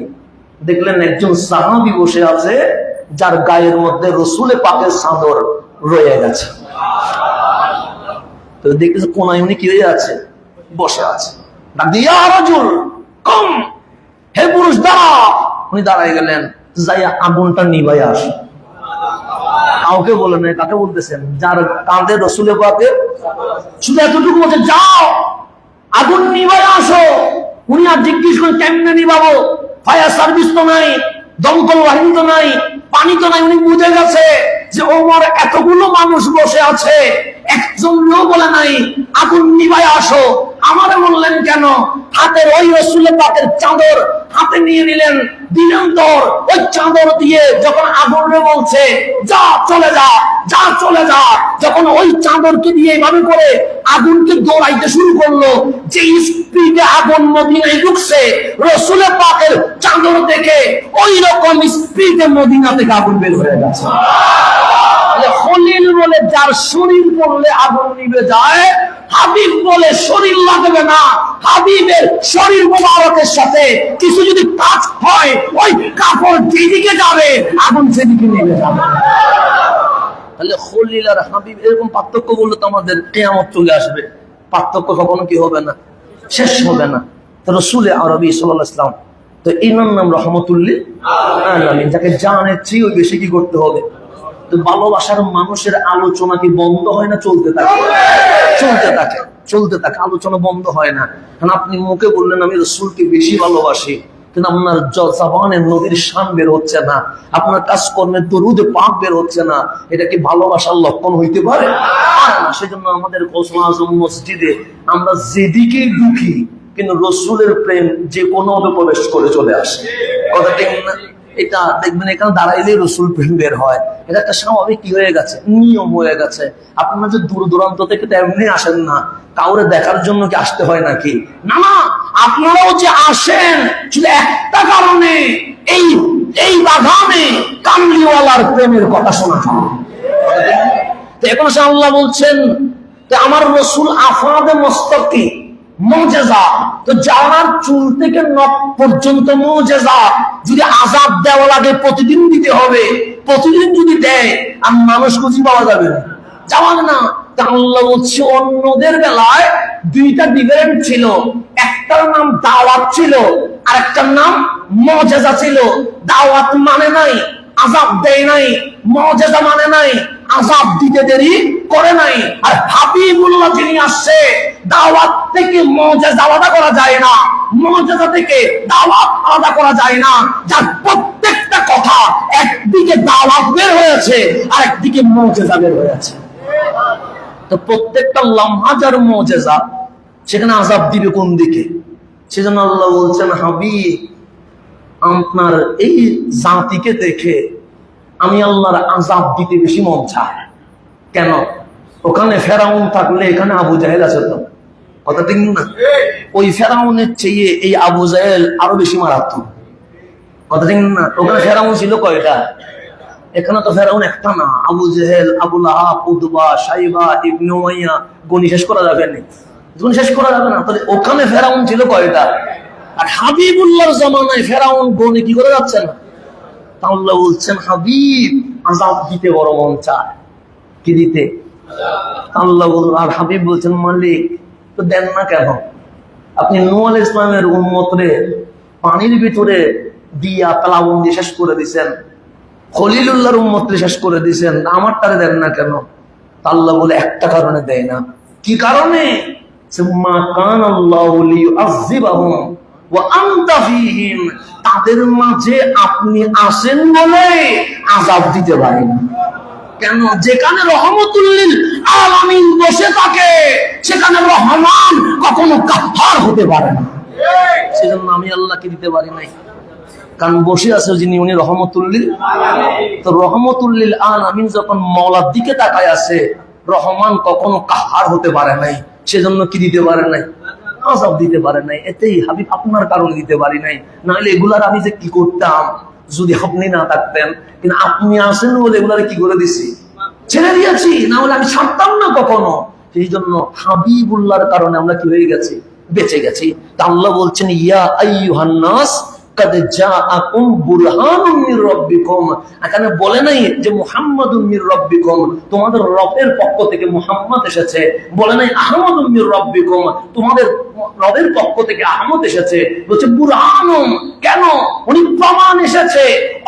দেখলেন একজন সাহাবী বসে আছে যার গায়ের মধ্যে রসুলে পাকের চাদর রয়ে গেছে। তো দেখতেছে কোনায় উনি কি হয়ে আছে, বসে আছে। কম, হে পুরুষ দাঁড়া। উনি দাঁড়ায় গেলেন, যাইয়া আগুনটা নিভাই আসে। কাউকে বলে নাই, কাকে বলতেছেন? যার কাঁধে রসুলে পাকে শুধু এতটুকু বলছে, যাও আগুন নিভাই আসো। উনি আর জিজ্ঞেস করেন কেমনে নিভাবো, ফায়ার সার্ভিস তো নাই, দমকল বাহিনী তো নাই, পানি তো নাই। উনি বুঝে গেছে যে ওমর এতগুলো মানুষ বসে আছে, একজন লোক বলে নাই আগুন নিভাই আসো। আমারে বললেন কেন? হাতের ওই রসুলের পাকের চাদর হাতে নিয়ে নিলেন, দিলেন দর, ওই চাদর দিয়ে যখন আগুনে বলছে যা চলে যা, যা চলে যা, যখন ওই চাদরকে দিয়ে এইভাবে করে আগুনকে দৌড়াইতে শুরু করলো, যে স্পিডে আগুন মদিনায় ঢুকছে, রসুলের পাকের চাদর দেখে ওই রকম স্পিডে মদিনা থেকে আগুন বের হয়ে গেছে। খলিল বলে যার শরীর পড়লে আগুন নিভে যায়, হাবিব বলে শরীর লাগবে না, হাবিবের শরীর মোবারকের সাথে কিছু যদি কাজ হয়, ওই কাপড় যেদিকে যাবে আগুন সেদিকে নিভে যাবে। তাহলে খলিল আর হাবিব এরকম পার্থক্য বললে তো আমাদের কিয়ামত চলে আসবে। পার্থক্য কখনো কি হবে না, শেষ হবে না। তো রাসূলে আরবি সাল্লাল্লাহু আলাইহি ওয়াসাল্লাম, তো ইনার নাম রহমতুল্লিল আলামিন, যাকে জানের চেয়েও বেশি কি করতে হবে। তো ভালোবাসার মানুষের আলোচনা কি বন্ধ হয় না? চলতে থাকে, চলতে থাকে, চলতে থাকে, আলোচনা বন্ধ হয় না। কারণ আপনি মুখে বললেন আমি রাসূলকে বেশি ভালোবাসি, কিন্তু আপনার জবানের নবীর শান বের হচ্ছে না, আপনার কাজকর্মের দরুদে পাক বের হচ্ছে না। এটা কি ভালোবাসার লক্ষণ হইতে পারে? না। সেজন্য আমাদের কসম আজম মসজিদে আমরা যেদিকে ঢুকি কিন্তু রসুলের প্রেম যে কোনো ভাবে প্রবেশ করে চলে আসে। কথা ঠিক না? এটা দেখবেন এখানে দাঁড়াইলেই রসুল প্রেম বের হয়। এটা একটা স্বাভাবিক কি হয়ে গেছে, নিয়ম হয়ে গেছে। আপনারা যে দূর দূরান্ত থেকে তেমনি আসেন না, কাউরে দেখার জন্য কি আসতে হয় নাকি? না না, আপনারাও যে আসেন শুধু একটা কারণে, এই বাগানে কামলিওয়ালার প্রেমের কথা শোনা যায়। এখন আল্লাহ বলছেন আমার রসুল আফাদে মস্তকি মুজিজা, তো জানার চুল থেকে নখ পর্যন্ত মুজিজা। যদি আযাব দেওয়া লাগে প্রতিদিন দিতে হবে, প্রতিদিন যদি দেয় আর মানুষ খুঁজে পাওয়া যাবে না, যাওয়ার না। আল্লাহ বলছে অন্যদের বেলায় দুইটা ডিফারেন্ট ছিল, একটার নাম দাওয়াত ছিল আর একটার নাম মুজিজা ছিল। দাওয়াত মানে নাই, আযাব দেয় নাই, মুজিজা মানে নাই, আযাব দিতে দেরি করে নাই। আর হাবিবুল্লাহ যিনি আসছে, দাওয়াত থেকে মুজিজা আলাদা করা যায় না, মুজিজা থেকে দাওয়াত আলাদা করা যায় না। যার প্রত্যেকটা কথা একদিকে দাওয়াত বের হয়েছে আর একদিকে মুজিজা বের হয়েছে। তো প্রত্যেকটা লম্হা যার মুজিজা, সেখানে আযাব দিবে কোন দিকে? সেজন্য আল্লাহ বলছেন হাবিব আপনার এই জাতিকে দেখে আমি আল্লাহর আযাব দিতে বেশি মন চায়। কেন? ওখানে ফেরাউন থাকলে এখানে আবু জাহেল আছে। তো কথা ঠিক না? ওই ফেরাউনের চেয়ে এই আবু জাহেল আরো বেশি মারাত্মক। কথা ঠিক না? ওখানে ফেরাউন ছিল কয়টা? এখানে তো ফেরাউন একটা না, আবু জাহেল, আবু লাহাব, উতবা, শাইবা, ইবনে উমাইয়া, গনি শেষ করা যাবে না, গনি শেষ করা যাবে না। তাহলে ওখানে ফেরাউন ছিল কয়টা? আর হাবিবুল্লাহর জামানায় ফেরাউন গনি কি করে যাচ্ছে না? আল্লাহ বলছেন হাবিব আযাব দিতে বড় মন চায়। কি দিতে? আল্লাহ বলল। আর হাবিব বলছেন মালিক তো দেন না কেন? আপনি নূহ আলাইহিস সালামের উম্মতরে পানির ভিতরে দিয়া তালাবন্দি শেষ করে দিয়েছেন, খলিলুল্লাহর উম্মতরে শেষ করে দিয়েছেন, আমারটারে দেন না কেন? আল্লাহ বলে একটা কারণে দেয় না। কি কারণে? মা কান আল্লাহু লিয়ুআযযিবাহুম ওয়া আনতা ফীহিম, তাদের মাঝে আপনি আসেন বলে আযাব দিতে পারেন। কেন? যেখানে রহমতুল্লিল আলামিন বসে থাকে সেখানে রহমান কখনো কাফার হতে পারে না। সেজন্য আমি আল্লাহকে দিতে পারি নাই, কারণ বসে আছে যিনি, উনি রহমতুল্লিল আলামিন। তো রহমতুল্লিল আলামিন যখন মওলার দিকে তাকায় আছে, রহমান কখনো কাহার হতে পারে নাই, সেজন্য কি দিতে পারে নাই? আযাব দিতে পারে নাই, এতেই হাবিব আপনার কারণে দিতে পারি নাই, নাহলে এগুলার আমি যে কি করতাম যদি আপনি না থাকতেন। কিন্তু আপনি আসেন বলে এগুলার কি করে দিছি, ছেড়ে দিয়েছি, না হলে আমি ছাড়তাম না কখনো। সেই জন্য হাবিবুল্লাহর কারণে আমরা কি হয়ে গেছি, বেঁচে গেছি। তা আল্লাহ বলছেন ইয়া আইয়ুহান নাস কাদ জাআকুম বুরহানুম মির রাব্বিকুম। এখানে বলে নাই যে মুহাম্মাদুম মির রাব্বিকুম, তোমাদের রবের পক্ষ থেকে মুহাম্মদ এসেছে। বলে নাই আহমদুম মির রাব্বিকুম, তোমাদের রবের পক্ষ থেকে আহমদ এসেছে। বলছে বুরহানুম, কেন? উনি প্রমাণ এসেছে,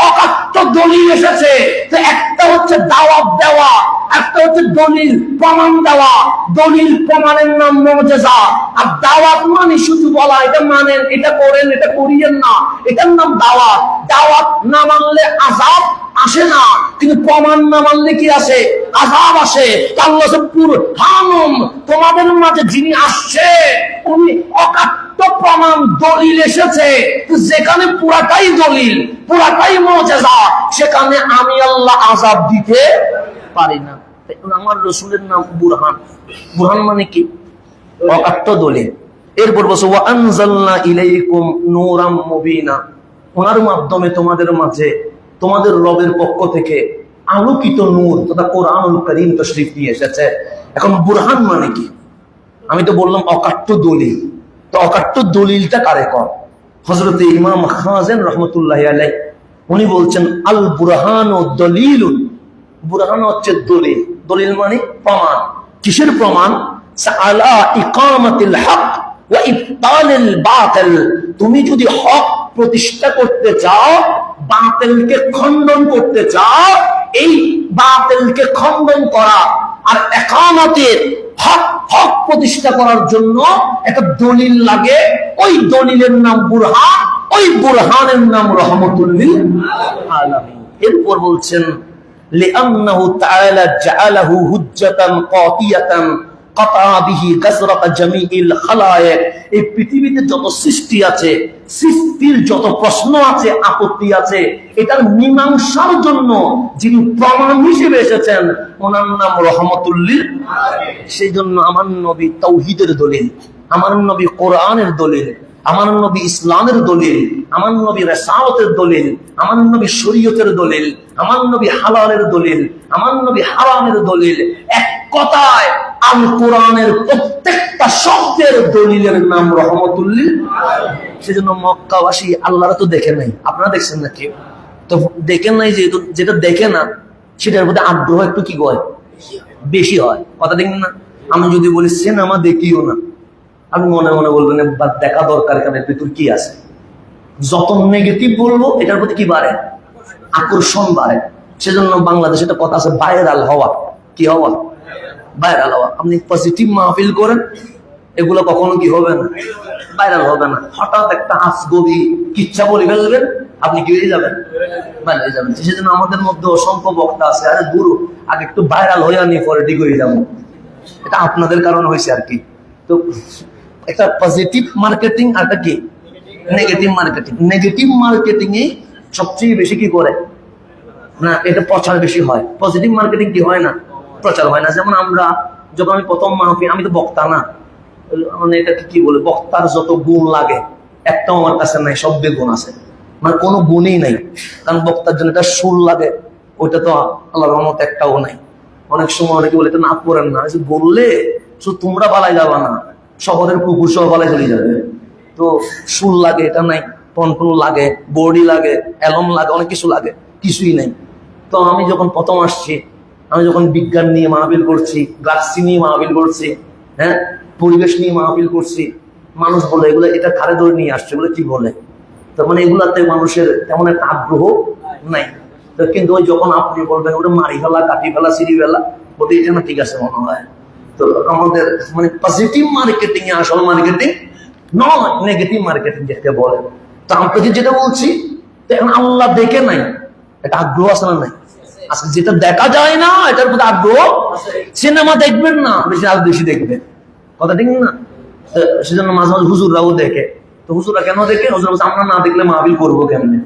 অকাট্য দলিল এসেছে। তো একটা হচ্ছে দাওয়াত দেওয়া, একটা হচ্ছে দলিল প্রমাণ দেওয়া। দলিল প্রমাণের নাম মুজিজা, আর দাওয়াত মানে শুধু বলা এটা মানেন, এটা করেন, এটা করিয়েন না, এটার নাম দাওয়াত। দাওয়াত না মানলে আযাব আসে না, কিন্তু প্রমাণ না মানলে কি আসে, আযাব আসে। আল্লাহ বুরহানুম, তোমাদের মাঝে যিনি আসছে উনি অকাট্য প্রমাণ, দলিল এসেছে। যেখানে পুরাটাই দলিল, পুরাটাই মুজিজা, সেখানে আমি আল্লাহ আযাব দিতে পারি না। আমার রাসূলের নাম বুরহান। বুরহান মানে কি, অকাট্য দলিল। এরপর বলছে ওয়া আনজালনা ইলাইকুম নূরাম মুবিনা, ওনার মাধ্যমে তোমাদের মাঝে তোমাদের রবের পক্ষ থেকে আলোকিত নূর তথা কোরআনুল কারীম তাশরীফ নিয়ে এসেছে। এখন বুরহান মানে কি? আমি তো বললাম অকাট্য দলিল। তো অকাট্য দলিলটা কারে কর? হযরত ইমাম খাযেন রাহমাতুল্লাহি আলাইহি উনি বলছেন আল বুরহান ও দলিলুন। বুরহান হচ্ছে দলিল। দলিল মানে প্রমাণ। কিসের প্রমাণ? আলা ইকামাতিল হক ওয়া ইবতালিল বাতিল। তুমি যদি হক প্রতিষ্ঠা করতে চাও, বাতিলকে খণ্ডন করতে চাও, এই বাতিলকে খণ্ডন করা আর ইকামাতের হক, হক প্রতিষ্ঠা করার জন্য একটা দলিল লাগে। ওই দলিলের নাম বুরহান, ওই বুরহানের নাম রাহমাতুল লিল আলামিন। এরপর বলছেন লিআন্নাহু তাআলা জাআলাহু হুজ্জাতান কাতিয়াতান কাতা বিহি গাসরাত জামিইল খালায়েক। এই পৃথিবীতে যত সৃষ্টি আছে, সৃষ্টির যত প্রশ্ন আছে, আপত্তি আছে, এটার মীমাংসার জন্য যিনি প্রমাণ হিসেবে এসেছেন ওনার নাম রাহমাতুল লিল আলামিন। সেই জন্য আমার নবী তাওহীদের দলিল, আমার নবী কোরআনের দলিল, আমার নবী ইসলামের দলিল, আমার নবী রিসালাতের দলিল, আমার নবী শরীয়তের দলিল, আমার নবী হালালের দলিল, আমার নবী হারামের দলিল। এক কথায় আল কোরআনের প্রত্যেকটা শব্দের দলিলের নাম রাহমাতুল লিল আলামিন। সেজন্য মক্কাবাসী আল্লাহরা তো দেখে নাই, আপনারা দেখছেন নাকি? তো দেখেন নাই, যেহেতু যেটা দেখে না সেটার প্রতি আগ্রহ একটু কি হয়, বেশি হয়। কথা দেখেন না? আমি যদি বলি সিনেমা দেখিও না, আপনি মনে মনে বলবেন দেখা দরকার, কেন ভিতর কি আছে। যত নেগেটিভ বলবো এটার প্রতি কি বাড়ে, আকর্ষণ বাড়ে। সেজন্য বাংলাদেশে একটা কথা আছে ভাইরাল হওয়া। কি হওয়া? ভাইরাল হওয়া। আপনি পজিটিভ মাহফিল করেন, এগুলো কখনো কি হবে না, ভাইরাল হবে না। হঠাৎ একটা আজগবি কিচ্ছা বলে ফেলবেন, আপনি কি হয়ে যাবেন, ভাইরাল হয়ে যাবেন। সেজন্য আমাদের মধ্যে অসংখ্য বক্তা আছে, আরে দূর আগে একটু ভাইরাল হয়ে আনি পরে ঠিক হয়ে যাবো। এটা আপনাদের কারণে হয়েছে আর কি। তো একটা পজিটিভ মার্কেটিং আর একটা কি নেগেটিভ মার্কেটিং। নেগেটিভ মার্কেটিং এ সবচেয়ে বেশি কি করে না, এটা প্রচার বেশি হয়। পজিটিভ মার্কেটিং কি হয় না, প্রচার হয় না। যেমন আমরা যখন আমি প্রথম মাহফিল, আমি তো বক্তা না, মানে এটা কি বলে, বক্তার যত গুণ লাগে একটাও আমার কাছে নাই, সব গুণ আছে, মানে কোনো গুণই নাই। কারণ বক্তার জন্য এটা সুর লাগে, ওইটা তো আল্লাহর রহমত একটাও নাই। অনেক সময় অনেকে বলে এটা না করেন না, বললে শুধু তোমরা পালাই যাবা না, শহরের কুকুর সহ পালাই চলে যাবে। তো সুর লাগে, এটা নাই। কন্ট্রোল লাগে, বডি লাগে, অ্যালম লাগে, অনেক কিছু লাগে, কিছুই নাই। তো আমি যখন প্রথম আসছি, আমি যখন বিজ্ঞান নিয়ে মাহফিল করছি, গ্লাক্সি নিয়ে মাহফিল করছি, হ্যাঁ, পরিবেশ নিয়ে মাহফিল করছি, মানুষ বলে এগুলো এটা কারে ধরে নিয়ে আসছে, এগুলো কি বলে। তার মানে এগুলাতে মানুষের তেমন একটা আগ্রহ নাই। কিন্তু ওই যখন আপনি বলবেন ওটা মারি ফেলা, কাটি ফেলা, সিঁড়ি ফেলা, ওটা এটা না, ঠিক আছে মনে হয়। তো আমাদের মানে পজিটিভ মার্কেটিং এ আসল মার্কেটিং নয়, নেগেটিভ মার্কেটিং যেটা বলে। তো আমি যেটা বলছি, এখন আল্লাহ দেখে নাই, এটা আগ্রহ আছে না নাই? আজকে যেটা দেখা যায় না এটার প্রতি আগ্রহ। সিনেমা দেখবেন না, বেশি আর বেশি দেখবেন, কথা ঠিক না? সেজন্য মাঝে মাঝে হুজুররাও দেখে। তো হুজুররা কেন দেখে? হুজুর আমরা না দেখলে মাহফিল করবো কেমনে?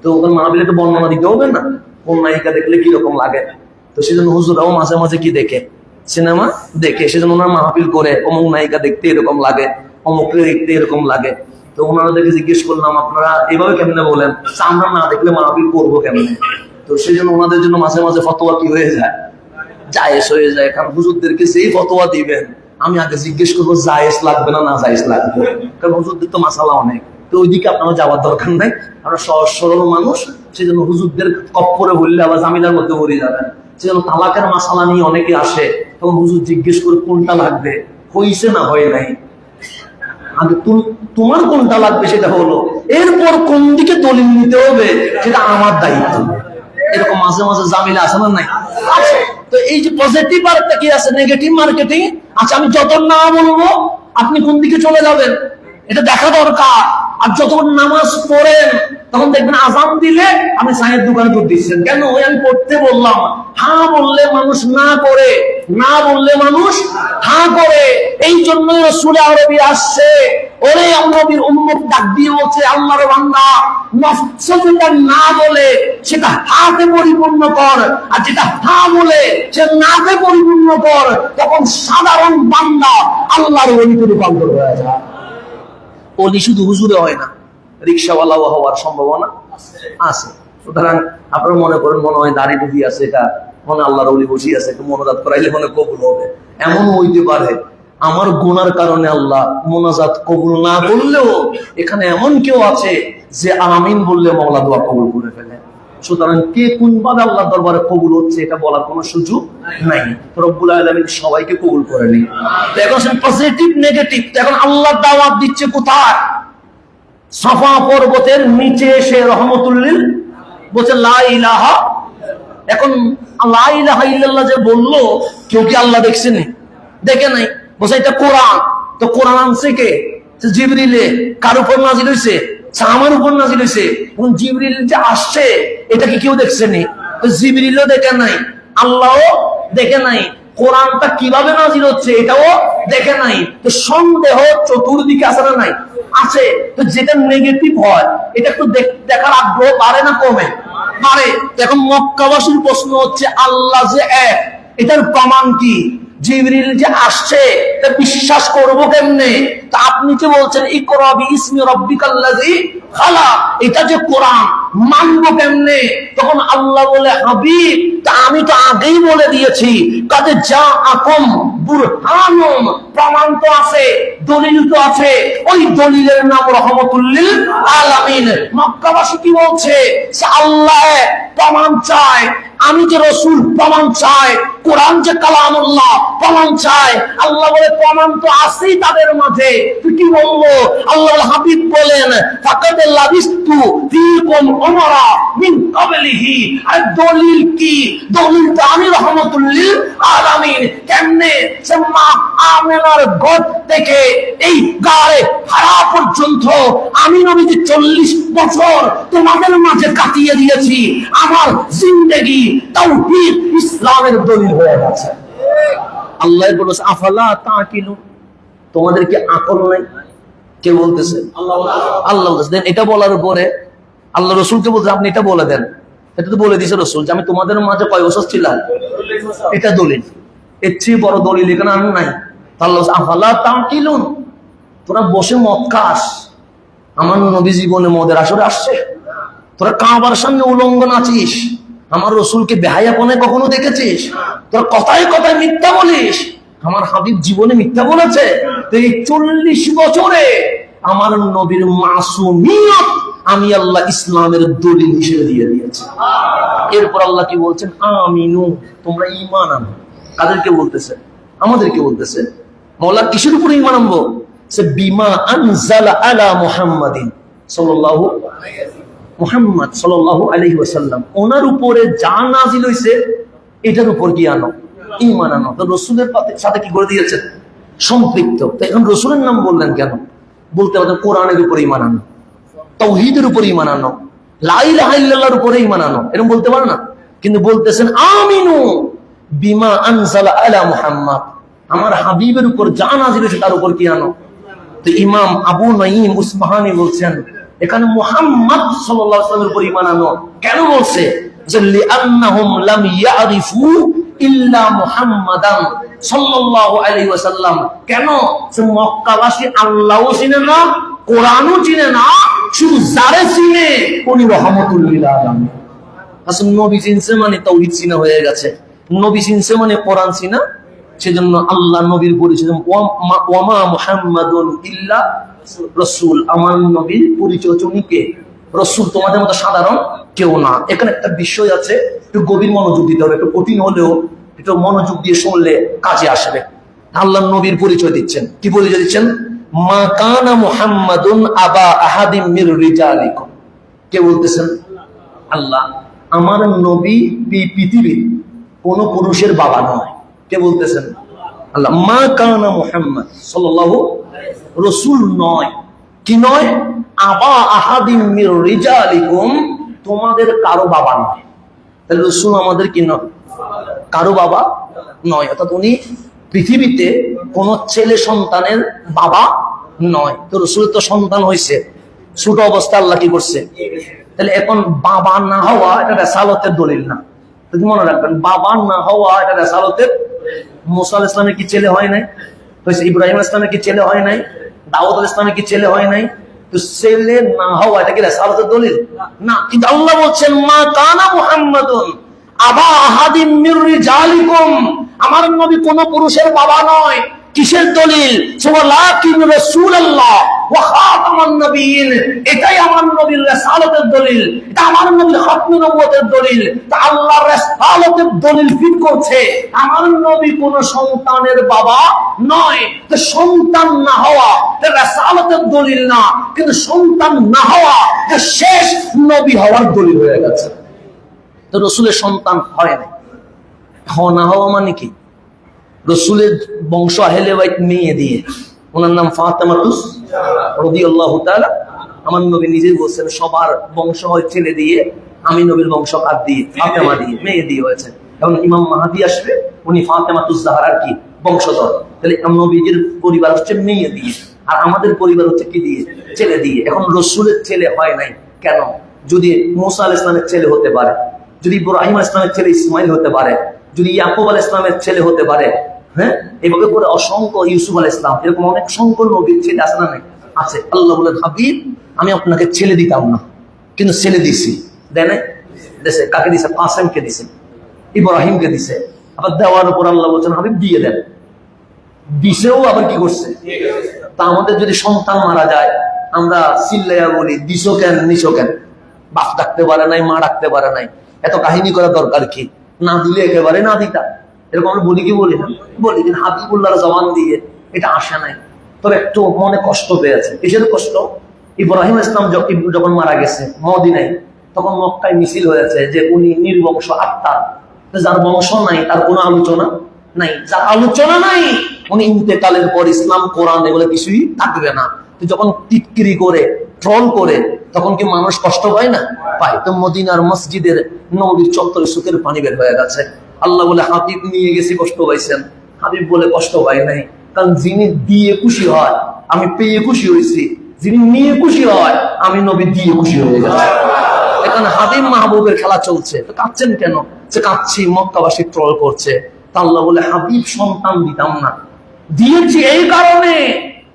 তো ওখানে মাহফিলে তো বর্ণনা দিতে হবে না, কোন নায়িকা দেখলে কিরকম লাগে। তো সেজন্য হুজুররাও মাঝে মাঝে কি দেখে, সিনেমা দেখে। সেজন্য ওনার মাহফিল করে অমুক নায়িকা দেখতে এরকম লাগে, অমুকরে দেখতে এরকম লাগে। তো ওনাদেরকে জিজ্ঞেস করলাম আপনারা এভাবে কেমনে বলেন, আমরা না দেখলে মাহফিল করবো কেমনে? তো সেই জন্য ওনাদের জন্য মাঝে মাঝে ফতোয়া কি হয়ে যায়, জায়েজ হয়ে যায়। কারণ হুজুরদেরকে যেই ফতোয়া দিবেন আমি আগে জিজ্ঞেস করবো জায়েজ লাগবে না, না জায়েজ লাগবে, কারণ হুজুরদের তো মাসালা অনেক। তো ওইদিকে আপনারা যাওয়ার দরকার নাই, আমরা সহজ সরল মানুষ, সেই জন্য হুজুরদের কপ্পরে বললে আবার জামিলার মধ্যে পড়ে যাবেন। সেই জন্য তালাকের মাসালা নিয়ে অনেকে আসে, তখন হুজুর জিজ্ঞেস করে কোনটা লাগবে, হইছে না হয় নাই, আগে তোমার কোনটা লাগবে সেটা হলো, এরপর কোন দিকে দলিল নিতে হবে সেটা আমার দায়িত্ব। এরকম মাঝে মাঝে জামিলা আছে না নাই? তো এই যে পজিটিভ আর একটা কি আছে, নেগেটিভ মার্কেটিং। আচ্ছা আমি যত না বলবো আপনি কোন দিকে চলে যাবেন এটা দেখা দরকার। আর যতক্ষণ নামাজ পড়েন তখন দেখবেন আযান দিলে আপনি চায়ের দোকানে দুধ দিচ্ছেন, কেন? ওই আমি পড়তে বললাম। হ্যাঁ বললে মানুষ না করে, না বললে মানুষ হ্যাঁ করে। এই জন্যই রাসূল আরবি আসছে, ওরে নবীর উম্মত ডাক দিয়ে বলছে আল্লাহর বান্দা নফসটা না বলে সেটা হাতে পরিপূর্ণ কর, আর যেটা হা বলে সে নাতে পরিপূর্ণ কর, তখন সাধারণ বান্দা আল্লাহর ওলিতে রূপান্তর হয়ে যায়। ওলি শুধু হুজুরে হয় না, রিকশাওয়ালাও হওয়ার সম্ভাবনা আছে। সুতরাং আপনারা মনে করেন মনে হয় দাড়ি টুপি আছে, এটা মনে আল্লাহর ওলি বসি আছে, একটু মোনাজাত করাইলে মনে কবুল হবে, এমন হইতে পারে। আমার গুনার কারণে আল্লাহ মোনাজাত কবুল না করলেও এখানে এমন কেউ আছে যে আমিন বললে মাওলা দোয়া কবুল করে ফেলে। সুতরাং কে কোন ভাবে আল্লাহর দরবারে কবুল হচ্ছে এটা বলার কোনো সুযোগ নাই। রব্বুল আলামিন সবাইকে কবুল করে নি। তো এখন পজিটিভ নেগেটিভ, এখন আল্লাহ দাওয়াত দিচ্ছে কোথায়? সাফা পর্বতের নিচে এসে রহমতুল্লিল বলছে লা ইলাহা। এখন লা ইলাহা ইল্লাল্লাহ যে বললো, কেউ কি আল্লাহ দেখছেন? দেখে নাই। বলছে এটা কোরআন। তো কোরআন আনছে কে? জিবরিলে। কার উপর নাজিল হয়েছে? আমার উপর নাজিল হয়েছে। এবং জিবরিল যে আসছে এটা কি কেউ দেখছেনি? তো জিবরিলও দেখে নাই, আল্লাহও দেখে নাই। কোরআনটা কিভাবে নাজিল হচ্ছে এটাও দেখে নাই। তো সন্দেহ চতুর্দিকে আছে না নাই? আছে। তো যেটা নেগেটিভ হয় এটা একটু দেখার আগ্রহ বাড়ে না কমে? বাড়ে। এখন মক্কাবাসীর প্রশ্ন হচ্ছে আল্লাহ যে এক, এটার প্রমাণ কি? জিবরিল যে আসছে তা বিশ্বাস করবো কেমনে? তা আপনি যে বলছেন ইকরা বিইসমি রাব্বিকাল্লাযী খালাক, এটা যে কোরআন, মানবো কেমনে? তখন আল্লাহ বলে হাবিব তা আমি তো আগেই বলে দিয়েছি, কাদে জাআকুম বুরহানুন, প্রমাণ তো আছে, দলিল তো আছে, ওই দলিলের নাম রহমতুল লিল আলামিন। মক্কাবাসী কি বলছে? সে আল্লাহ প্রমাণ চায়, আমি যে রাসূল প্রমাণ চাই, কোরআন যে কালামুল্লাহ প্রমাণ চাই। আল্লাহ বলে প্রমাণ তো আছেই তাদের মাঝে, তুই কি বলবো? আল্লাহর হাবিব বলেন ফাকাদ লাবিস্তু ফীকুম উমরা মিন ক্বাবলিহি। আর দলিল কি? দলিল তো আমি রহমাতুল লিল আলামিন। কেমনে? সে মা আমেনার গোদ থেকে এই গায়ে হারা পর্যন্ত আমি নবীজি 40 বছর তোমাদের মাঝে কাটিয়ে দিয়েছি। আমার জিন্দেগি তাওহীদ ইসলামের দলিল হয়ে গেছে। আল্লাহ বলেছে আফালা তাকিলুন, তোমাদের কি আকল নাই? কে বলতেছে? আল্লাহ বলতেছে। এটা বলার পরে আল্লাহ রাসূলকে বলতে আপনি এটা বলে দেন। এটা তো বলে দিয়েছে রাসূল যে আমি তোমাদের মাঝে কয় বছর ছিলাম, এটা দলিল। এর চেয়ে বড় দলিল এখানে আর নাই। আল্লাহ আফালা তাকিলুন, তোরা বসে মদ খাস, আমার নবী জীবনে মদের আসরে আসছে? তোরা কাবার সামনে উলঙ্গ নাচিস, আমার রসুলকে বেহায়াপনে কখনো দেখেছিস? তোরা কথায় কথায় মিথ্যা বলিস, আমার হাবিব জীবনে মিথ্যা বলেছে? তো এই 40 বছরে আমার নবীর মাসুমিয়ত আমি আল্লাহ ইসলামের দলিল হিসেবে দিয়ে দিয়েছি। এরপর আল্লাহ কি বলছেন? আমিনু, তোমরা ঈমান আনো। কাদেরকে বলতেছে? আমাদেরকে বলতেছে। মাওলা কিসের উপর ঈমান আনবো? সে বিমা আনজালা আলা মুহাম্মাদিন সাল্লাল্লাহু মুহাম্মদ সাল্লাল্লাহু আলাইহি ওয়াসাল্লাম, ওনার উপরে যা নাজিল হইছে এটার উপর কি আনো? ঈমান আনো। তো রাসূলের সাথে কি করে দিয়েছেন? সম্পৃক্ত। তো এখন রাসূলের নাম বললেন কেন? বলতে পারতেন কোরআনের উপর ঈমান আনো, তাওহীদের উপর ঈমান আনো, লা ইলাহা ইল্লাল্লাহর উপরে ঈমান আনো, এরকম বলতে পারে না? কিন্তু বলতেছেন আমিনু বিমা আনজালা আলা মুহাম্মদ, আমার হাবিবের উপর যা নাজিল হয়েছে তার উপর কি আনো। তো ইমাম আবু নাঈম উসমাহানি বলছেন এখানে মুহাম্মদ সাল্লাল্লাহু আলাইহি ওয়াসাল্লামের উপর ঈমান আনো কেন বলছে? যে লিআন্নাহুম লাম ইয়ারিফু ইল্লা মুহাম্মাদান সাল্লাল্লাহু আলাইহি ওয়াসাল্লাম। কেন? সে মক্কাবাসী আল্লাহও চিনে না, কোরআনও চিনে না, শুধু যারে চিনে উনি রাহমাতুল লিল আলামিন। আসলে নবী চিনছে মানে তাওহীদ চিনা হয়ে গেছে, নবী চিনছে মানে কোরআন চিনা। সেজন্য আল্লাহ নবীর পরিচয় ওয়ামা মুহাম্মাদুন ইল্লা রাসূল, আমার নবীর পরিচয় উনি কে? রাসূল, তোমাদের মতো সাধারণ কেউ না। এখানে একটা বিষয় আছে, একটু গভীর মনোযোগ দিতে হবে, একটু কঠিন হলেও একটু মনোযোগ দিয়ে শুনলে কাজে আসবে। আল্লাহ নবীর পরিচয় দিচ্ছেন, কি পরিচয় দিচ্ছেন? মা কানা মুহাম্মাদুন আবা আহাদিম মির রিজালিকুম। কে বলতেছেন? আল্লাহ। আমার নবী পৃথিবীর কোন পুরুষের বাবা নয়। কে বলতেছেন? আল্লাহ। মা কানা মুহাম্মদ সাল্লাল্লাহু, রাসূল নয়। কি নয়? আবা আহাদিম মির রিজালিকুম, তোমাদের কারো বাবা নয়। তাহলে রাসূল আমাদের কি নয়? কারো বাবা নয়। অর্থাৎ উনি পৃথিবীতে কোন ছেলে সন্তানের বাবা নয়। তো রাসূলের তো সন্তান হয়েছে, ছোট অবস্থা আল্লাহ কি করছে? তাহলে এখন বাবা না হওয়া এটা রিসালাতের দলিল না। মনে রাখবেন, বাবা না হওয়া এটা রিসালাতের। মুসা আলাইহিস সালামের কি ছেলে হয় নাই? হয়েছে। ইব্রাহিম আলাইহিস সালামের কি ছেলে হয় নাই? দাউদ আলাইহিস সালামের কি ছেলে হয় নাই? তো ছেলে না হওয়া এটা কি রিসালাতের দলিল না। কিন্তু আল্লাহ বলছেন মা কানা মুহাম্মাদুন আবা আহাদিম মির রিজালিকুম, আমার নবী কোন পুরুষের বাবা নয়। কিসের দলিল? ওয়ালাকিন রাসূলুল্লাহ ওয়া খাতামান নবিয়্যিন, এটাই আমার নবীর রিসালাতের দলিল, এটা আমার নবীর খাতমে নবুয়তের দলিল। তা আল্লাহর রিসালাতের দলিল ফিট করছে আমার নবী কোন সন্তানের বাবা নয়। তো সন্তান না হওয়া এটা রিসালাতের দলিল না, কিন্তু সন্তান না হওয়া এটা শেষ নবী হওয়ার দলিল হয়ে গেছে। তো রাসূলের সন্তান হয় না, হওয়া না হওয়া মানে কি? রাসূলের বংশ আহলে বাইত মেয়ে দিয়ে, ওনার নাম ফাতেমাতুস রাদিয়াল্লাহু তাআলা। আমার নবী নিজেই বলছেন সবার বংশ হয় ছেলে দিয়ে, আমি নবীর বংশ কার দিয়ে? ফাতেমা দিয়ে, মেয়ে দিয়ে হয়েছে। এবং ইমাম মাহদী আসবে, উনি ফাতেমাতুজ জাহরার কি বংশধর। তাহলে নবীজির পরিবার হচ্ছে মেয়ে দিয়ে, আর আমাদের পরিবার হচ্ছে কি দিয়ে? ছেলে দিয়ে। এখন রাসূলের ছেলে হয় নাই কেন? যদি মুসা আলাইহিস সালামের ছেলে হতে পারে, যদি ইব্রাহিম আলাইহিস সালামের ছেলে ইসমাইল হতে পারে, যদি ইয়াকুব আলাইহিস সালামের ছেলে হতে পারে, হ্যাঁ, এভাবে করে অসংখ্য, ইউসুফ আলাইহিস সালাম, এরকম অনেক সংখ্য নবীর ছেলে আছে না? নাই? আছে। আল্লাহ বলেন হাবিব, আমি আপনাকে ছেলে দিতাম না, কিন্তু ছেলে দিছি। দেয় নাই? দেশে। কাকে দিছে? কাসেমকে দিছে, ইব্রাহিমকে দিছে। আবার দেওয়ার উপর আল্লাহ বলছেন হাবিব দিয়ে দেন। দিছেও আবার কি করছে? তা আমাদের যদি সন্তান মারা যায়, আমরা চিল্লাইয়া বলি দিছো কেন, নিছো কেন? বাপ ডাকতে পারে নাই, মা ডাকতে পারে নাই, এত কাহিনী করার দরকার কি? না দিলে একেবারে না দিতা, এরকম আমরা বলি কি বলি না? বলি। কিন্তু হাবিবুল্লাহর জবান দিয়ে এটা আসে নাই। তবে একটু মনে কষ্ট পেয়েছে। কিসের কষ্ট? ইব্রাহিম ইসলাম যখন মারা গেছে মদিনায়, তখন মক্কায় মিছিল হয়েছে যে উনি নির্বংশ আত্মা, যার বংশ নাই তার কোনো আলোচনা নাই, যার আলোচনা নাই উনি ইন্তেকালের পর ইসলাম কোরআন এগুলো কিছুই থাকবে না। তো যখন টিটকিরি করে ট্রল করে, তখন কি মানুষ কষ্ট পায় না? পায়। তো মদিনার মসজিদের নবীর চত্বরে সুখের পানি বের হয়ে গেছে। আল্লাহ বলে হাবিব নিয়ে গেছি, কষ্ট পাইছেন? হাবিব বলে কষ্ট পাই নাই, কারণ যিনি দিয়ে খুশি হয় আমি পেয়ে খুশি হয়েছি, যিনি নিয়ে খুশি হয় আমি নবী দিয়ে খুশি হয়ে গেছি। এখানে হাবিব মাহবুবের খেলা চলছে। তো কাঁদছেন কেন? যে কাঁদছি মক্কাবাসী ট্রল করছে। তা আল্লাহ বলে হাবিব সন্তান দিতাম না, দিয়েছি এই কারণে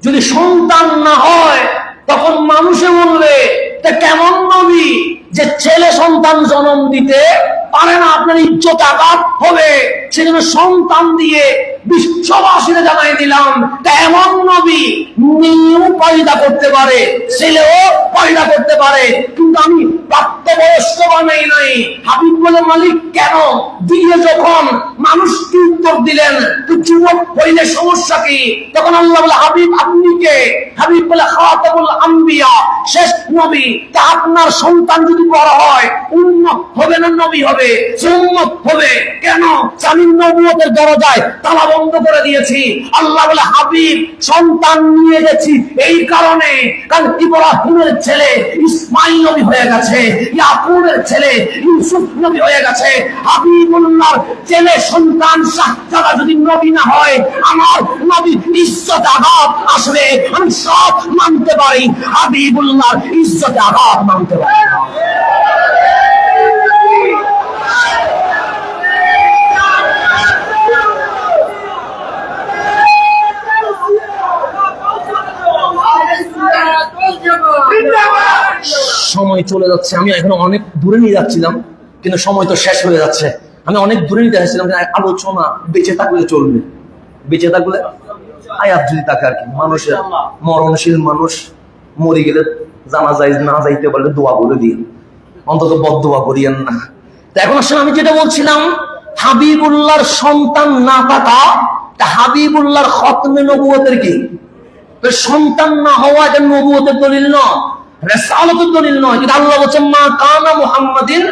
যদি সন্তান না হয় তখন মানুষে বলবে তা কেমন নবী যে ছেলে সন্তান জন্ম দিতে পারে না, আপনার ইজ্জত আঘাত হবে। সেজন্য সন্তান দিয়ে বিশ্ববাসীরা জানাই দিলাম এমন নবী মেয়েও পয়দা করতে পারে, ছেলেও পয়দা করতে পারে, কিন্তু আমি প্রাপ্তবয়স্ক বানাই নাই। হাবিব বলে মালিক কেন দিয়ে? যখন মানুষ কি উত্তর দিলেন, তো যুবক হইলে সমস্যা কি? তখন আল্লাহ বলে হাবিব আপনি কে? হাবিব বলে খাতামুল আম্বিয়া, শেষ নবী। তা আপনার সন্তান যদি বড় হয় উম্মত হবে না নবী হবে? উম্মত হবে। কেন? আমি নবুয়তের দরজায় তালা বন্ধ করে দিয়েছি। আল্লাহ বলে হাবিব সন্তান নিয়ে গেছি এই কারণে, কারণ ইব্রাহিমের ছেলে ইসমাইল নবী হয়ে গেছে, ইয়াকুবের ছেলে ইউসুফ নবী হয়ে গেছে। হাবিবুল্লাহর ছেলে সন্তান শাহজাদা যদি নবী না হয়, আমার নবী ইজ্জত আঘাত আসবে। আমি সব মানতে পারি, হাবিবুল্লাহর ইজ্জত আঘাত মানতে পারি না। সময় চলে যাচ্ছে, আমি এখন অনেক দূরে নিয়ে যাচ্ছিলাম, কিন্তু সময় তো শেষ হয়ে যাচ্ছে। আমি অনেক দূরে নিতে যাচ্ছিলাম, আলোচনা বেঁচে থাকলে চলবে, বেঁচে থাকলে আয়াত যদি থাকে আর কি। মানুষের মরণশীল মানুষ মরে গেলে জানা যায় না যাইতে পারলে দোয়া বলে দিন, অন্তত বদদোয়া করিয়েন না। তো এখন আসলে আমি যেটা বলছিলাম, হাবিবুল্লাহর সন্তান না থাকা হাবিবুল্লাহর খতমে নবুয়তের কি? সন্তান না হওয়া এটা নবুয়তের দলিল নয়, রিসালাতের দলিল নয়। কিন্তু আল্লাহ বলেছেন মা কানা মুহাম্মাদিন